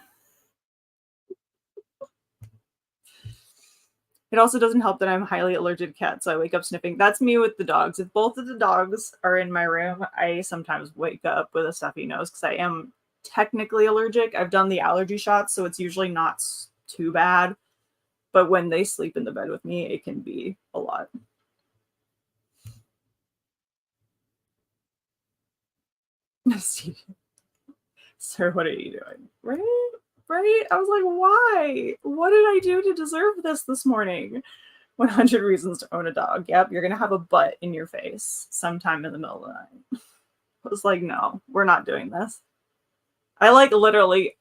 It also doesn't help that I'm highly allergic to cats, so I wake up sniffing. That's me with the dogs. If both of the dogs are in my room, I sometimes wake up with a stuffy nose because I am technically allergic. I've done the allergy shots, so it's usually not too bad. But when they sleep in the bed with me, it can be a lot. Sir, what are you doing? Right? Right? I was like, why? What did I do to deserve this morning? 100 reasons to own a dog. Yep, you're going to have a butt in your face sometime in the middle of the night. I was like, no, we're not doing this. I like literally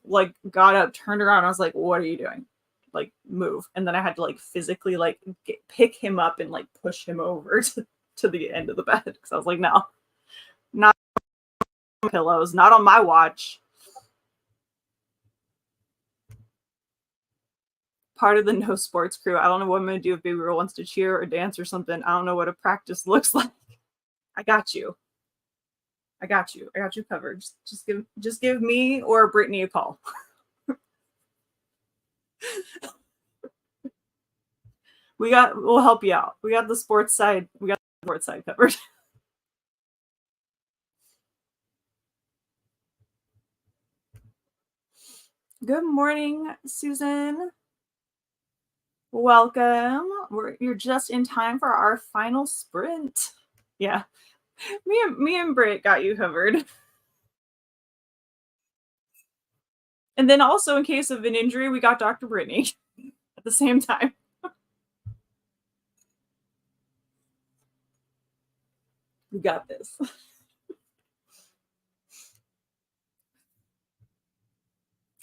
like got up, turned around. I was like, what are you doing? Like move. And then I had to like physically like pick him up and like push him over to the end of the bed. Because I was like, no, not pillows, not on my watch. Part of the no sports crew. I don't know what I'm gonna do if Baby Girl wants to cheer or dance or something. I don't know what a practice looks like. I got you. I got you. I got you covered. Just give me or Brittany a call. We'll help you out. We got the sports side. We got the sports side covered. Good morning, Susan. Welcome. You're just in time for our final sprint. Yeah. Me and Britt got you covered. And then also in case of an injury, we got Dr. Brittany at the same time. We got this.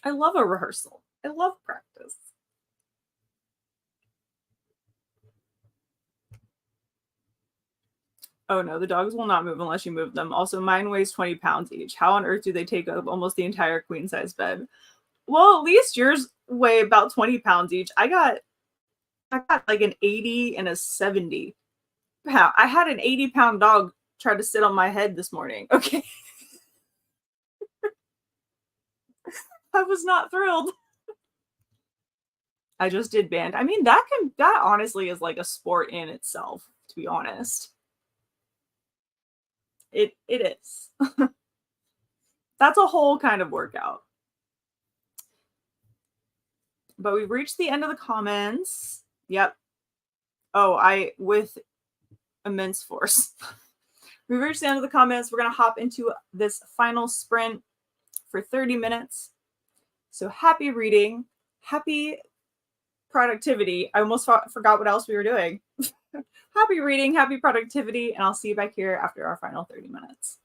I love a rehearsal. I love practice. Oh no, the dogs will not move unless you move them. Also, mine weighs 20 pounds each. How on earth do they take up almost the entire queen size bed? Well, at least yours weigh about 20 pounds each. I got like an 80 and a 70 pound. I had an 80-pound dog try to sit on my head this morning. Okay. I was not thrilled. I just did band. I mean, that honestly is like a sport in itself, to be honest. It is. That's a whole kind of workout. But we've reached the end of the comments. Yep. Oh, I with immense force. We've reached the end of the comments. We're gonna hop into this final sprint for 30 minutes. So happy reading, happy productivity. I almost forgot what else we were doing. Happy reading, happy productivity, and I'll see you back here after our final 30 minutes.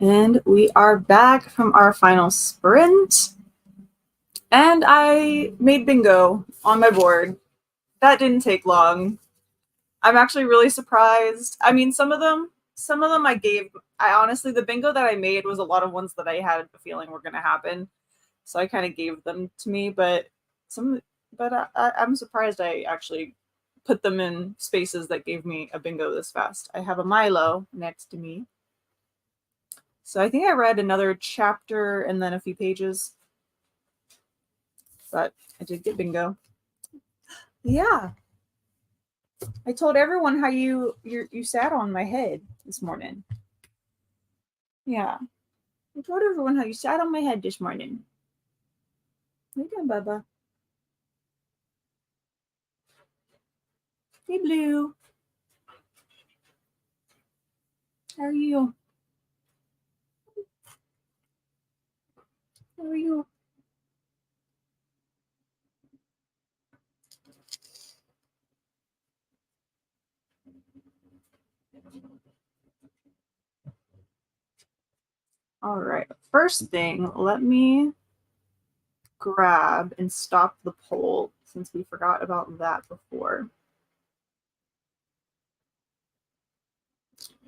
And we are back from our final sprint. And I made bingo on my board. That didn't take long. I'm actually really surprised. I mean, some of them I honestly, the bingo that I made was a lot of ones that I had a feeling were going to happen. So I kind of gave them to me, but I'm surprised I actually put them in spaces that gave me a bingo this fast. I have a Milo next to me. So I think I read another chapter and then a few pages, but I did get bingo. Yeah. I told everyone how you sat on my head this morning. Yeah. I told everyone how you sat on my head this morning. How you doing, Bubba? Hey, Blue. How are you? How are you? All right. First thing, let me grab and stop the poll since we forgot about that before.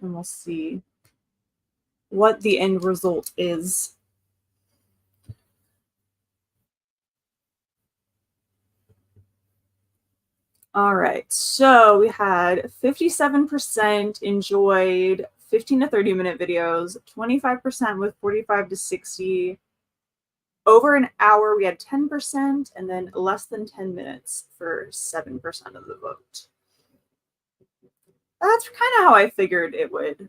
And we'll see what the end result is. All right, so we had 57% enjoyed 15 to 30 minute videos, 25% with 45 to 60. Over an hour, we had 10%, and then less than 10 minutes for 7% of the vote. That's kind of how I figured it would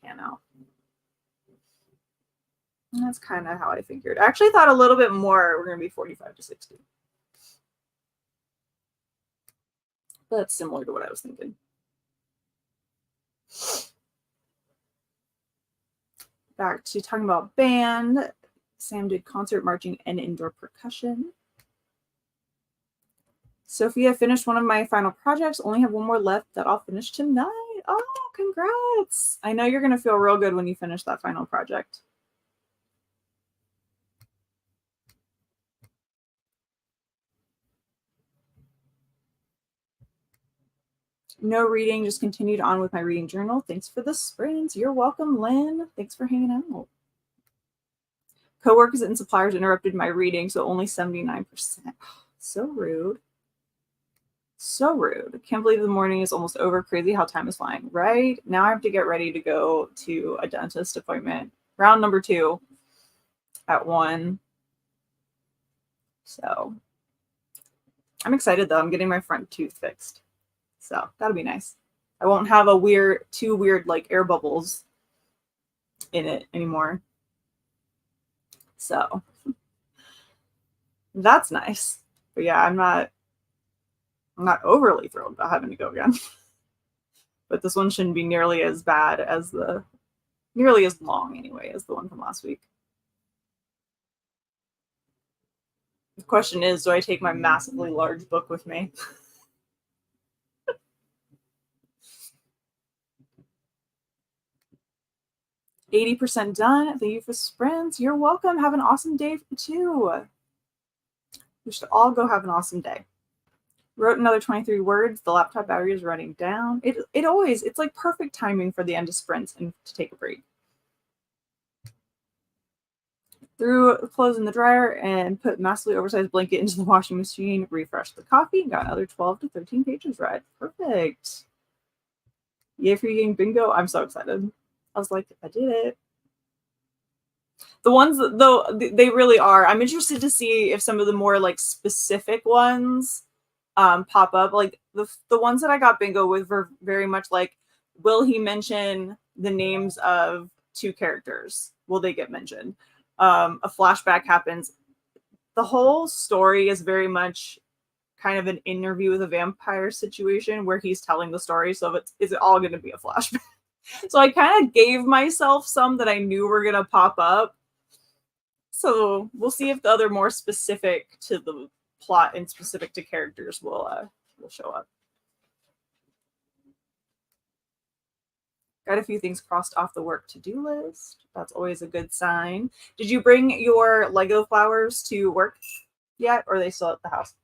pan out. That's kind of how I figured. I actually thought a little bit more we're going to be 45 to 60. But that's similar to what I was thinking. Back to talking about band. Sam did concert, marching, and indoor percussion. Sophia finished one of my final projects. Only have one more left that I'll finish tonight. Oh, congrats. I know you're going to feel real good when you finish that final project. No reading, just continued on with my reading journal. Thanks for the sprints. You're welcome, Lynn. Thanks for hanging out. Coworkers and suppliers interrupted my reading, so only 79%. So rude. So rude. Can't believe the morning is almost over. Crazy how time is flying. Right? Now I have to get ready to go to a dentist appointment. Round number 2 at 1. So I'm excited though. I'm getting my front tooth fixed. So that'll be nice. I won't have two weird like air bubbles in it anymore. So that's nice. But yeah, I'm not overly thrilled about having to go again. But this one shouldn't be nearly as bad as nearly as long anyway as the one from last week. The question is, do I take my massively large book with me? %80 done. Thank you for sprints. You're welcome. Have an awesome day too. We should all go have an awesome day. Wrote another 23 words. The laptop battery is running down. It's like perfect timing for the end of sprints and to take a break. Threw clothes in the dryer and put massively oversized blanket into the washing machine. Refreshed the coffee and got another 12 to 13 pages read. Perfect. Yay for you getting bingo. I'm so excited. I was like, I did it. The ones though, they really are. I'm interested to see if some of the more like specific ones pop up. Like the ones that I got bingo with were very much like, will he mention the names of 2 characters? Will they get mentioned? A flashback happens. The whole story is very much kind of an interview with a vampire situation where he's telling the story. So is it all going to be a flashback? So I kind of gave myself some that I knew were going to pop up. So we'll see if the other more specific to the plot and specific to characters will show up. Got a few things crossed off the work to-do list. That's always a good sign. Did you bring your Lego flowers to work yet, or are they still at the house?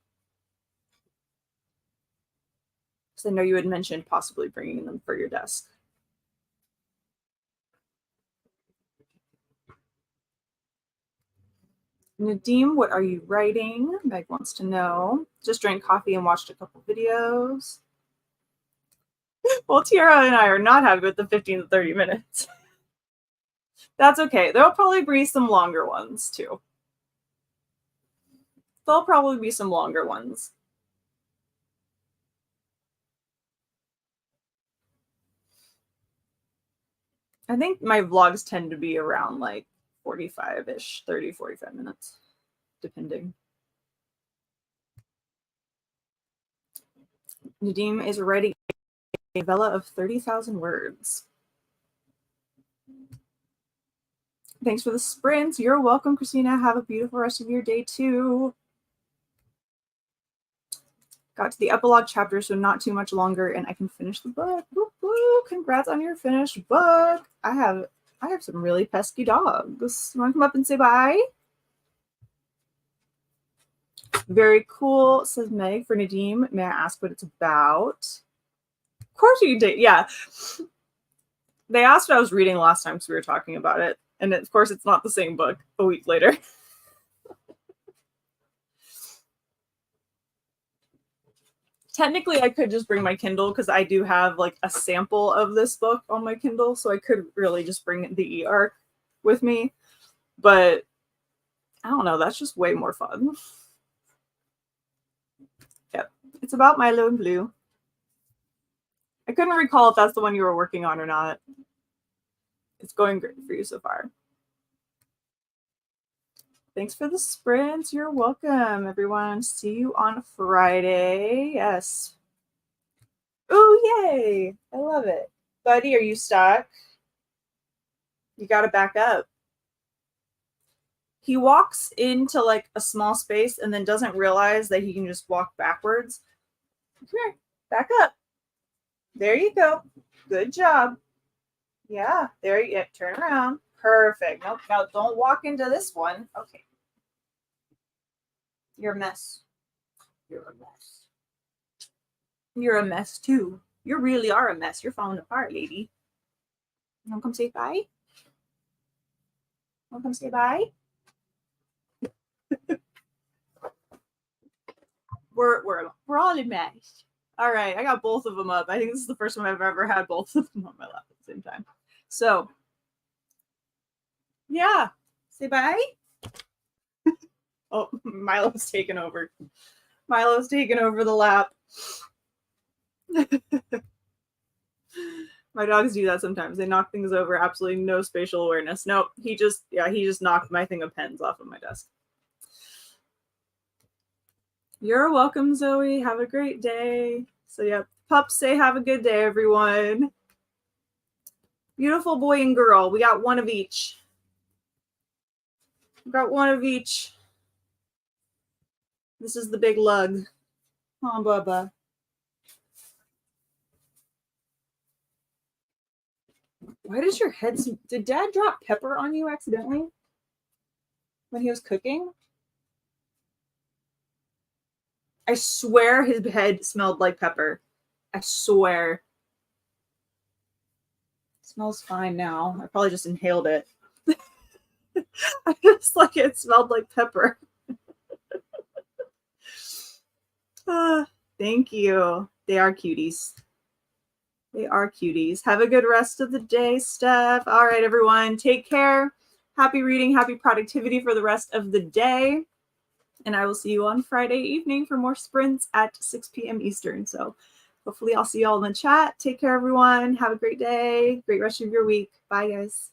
Because I know you had mentioned possibly bringing them for your desk. Nadim, what are you writing? Meg wants to know. Just drank coffee and watched a couple videos. Well, Tiara and I are not happy with the 15 to 30 minutes. That's okay. There'll probably be some longer ones too. There'll probably be some longer ones. I think my vlogs tend to be around like 45-ish, 30, 45 minutes, depending. Nadim is writing a novella of 30,000 words. Thanks for the sprints. You're welcome, Christina. Have a beautiful rest of your day too. Got to the epilogue chapter, so not too much longer, and I can finish the book. Woo woo! Congrats on your finished book. I have some really pesky dogs. You want to come up and say bye? Very cool, says Meg. For Nadim, may I ask what it's about? Of course you did. Yeah. They asked what I was reading last time because we were talking about it. And of course, it's not the same book a week later. Technically, I could just bring my Kindle because I do have like a sample of this book on my Kindle. So I could really just bring the e-arc with me. But I don't know. That's just way more fun. Yep. It's about Milo and Blue. I couldn't recall if that's the one you were working on or not. It's going great for you so far. Thanks for the sprints. You're welcome, everyone. See you on Friday. Yes. Oh, yay. I love it. Buddy, are you stuck? You got to back up. He walks into like a small space and then doesn't realize that he can just walk backwards. Come here. Back up. There you go. Good job. Yeah, there you go. Turn around. Perfect. Nope. Now don't walk into this one. Okay. You're a mess. You're a mess. You're a mess too. You really are a mess. You're falling apart, lady. You want to come say bye? Want to come say bye? We're all a mess. All right, I got both of them up. I think this is the first time I've ever had both of them on my lap at the same time. So, yeah, say bye. Oh, Milo's taken over. Milo's taken over the lap. My dogs do that sometimes. They knock things over, absolutely no spatial awareness. Nope, he just knocked my thing of pens off of my desk. You're welcome, Zoe. Have a great day. So yeah, pups say have a good day, everyone. Beautiful boy and girl. We got one of each. We got one of each. This is the big lug. Oh, Bubba. Why does your head... Did Dad drop pepper on you accidentally when he was cooking? I swear his head smelled like pepper. I swear. It smells fine now. I probably just inhaled it. I just like it smelled like pepper. Thank you. They are cuties. They are cuties. Have a good rest of the day, Steph. All right, everyone. Take care. Happy reading. Happy productivity for the rest of the day. And I will see you on Friday evening for more sprints at 6 p.m. Eastern. So hopefully I'll see you all in the chat. Take care, everyone. Have a great day. Great rest of your week. Bye, guys.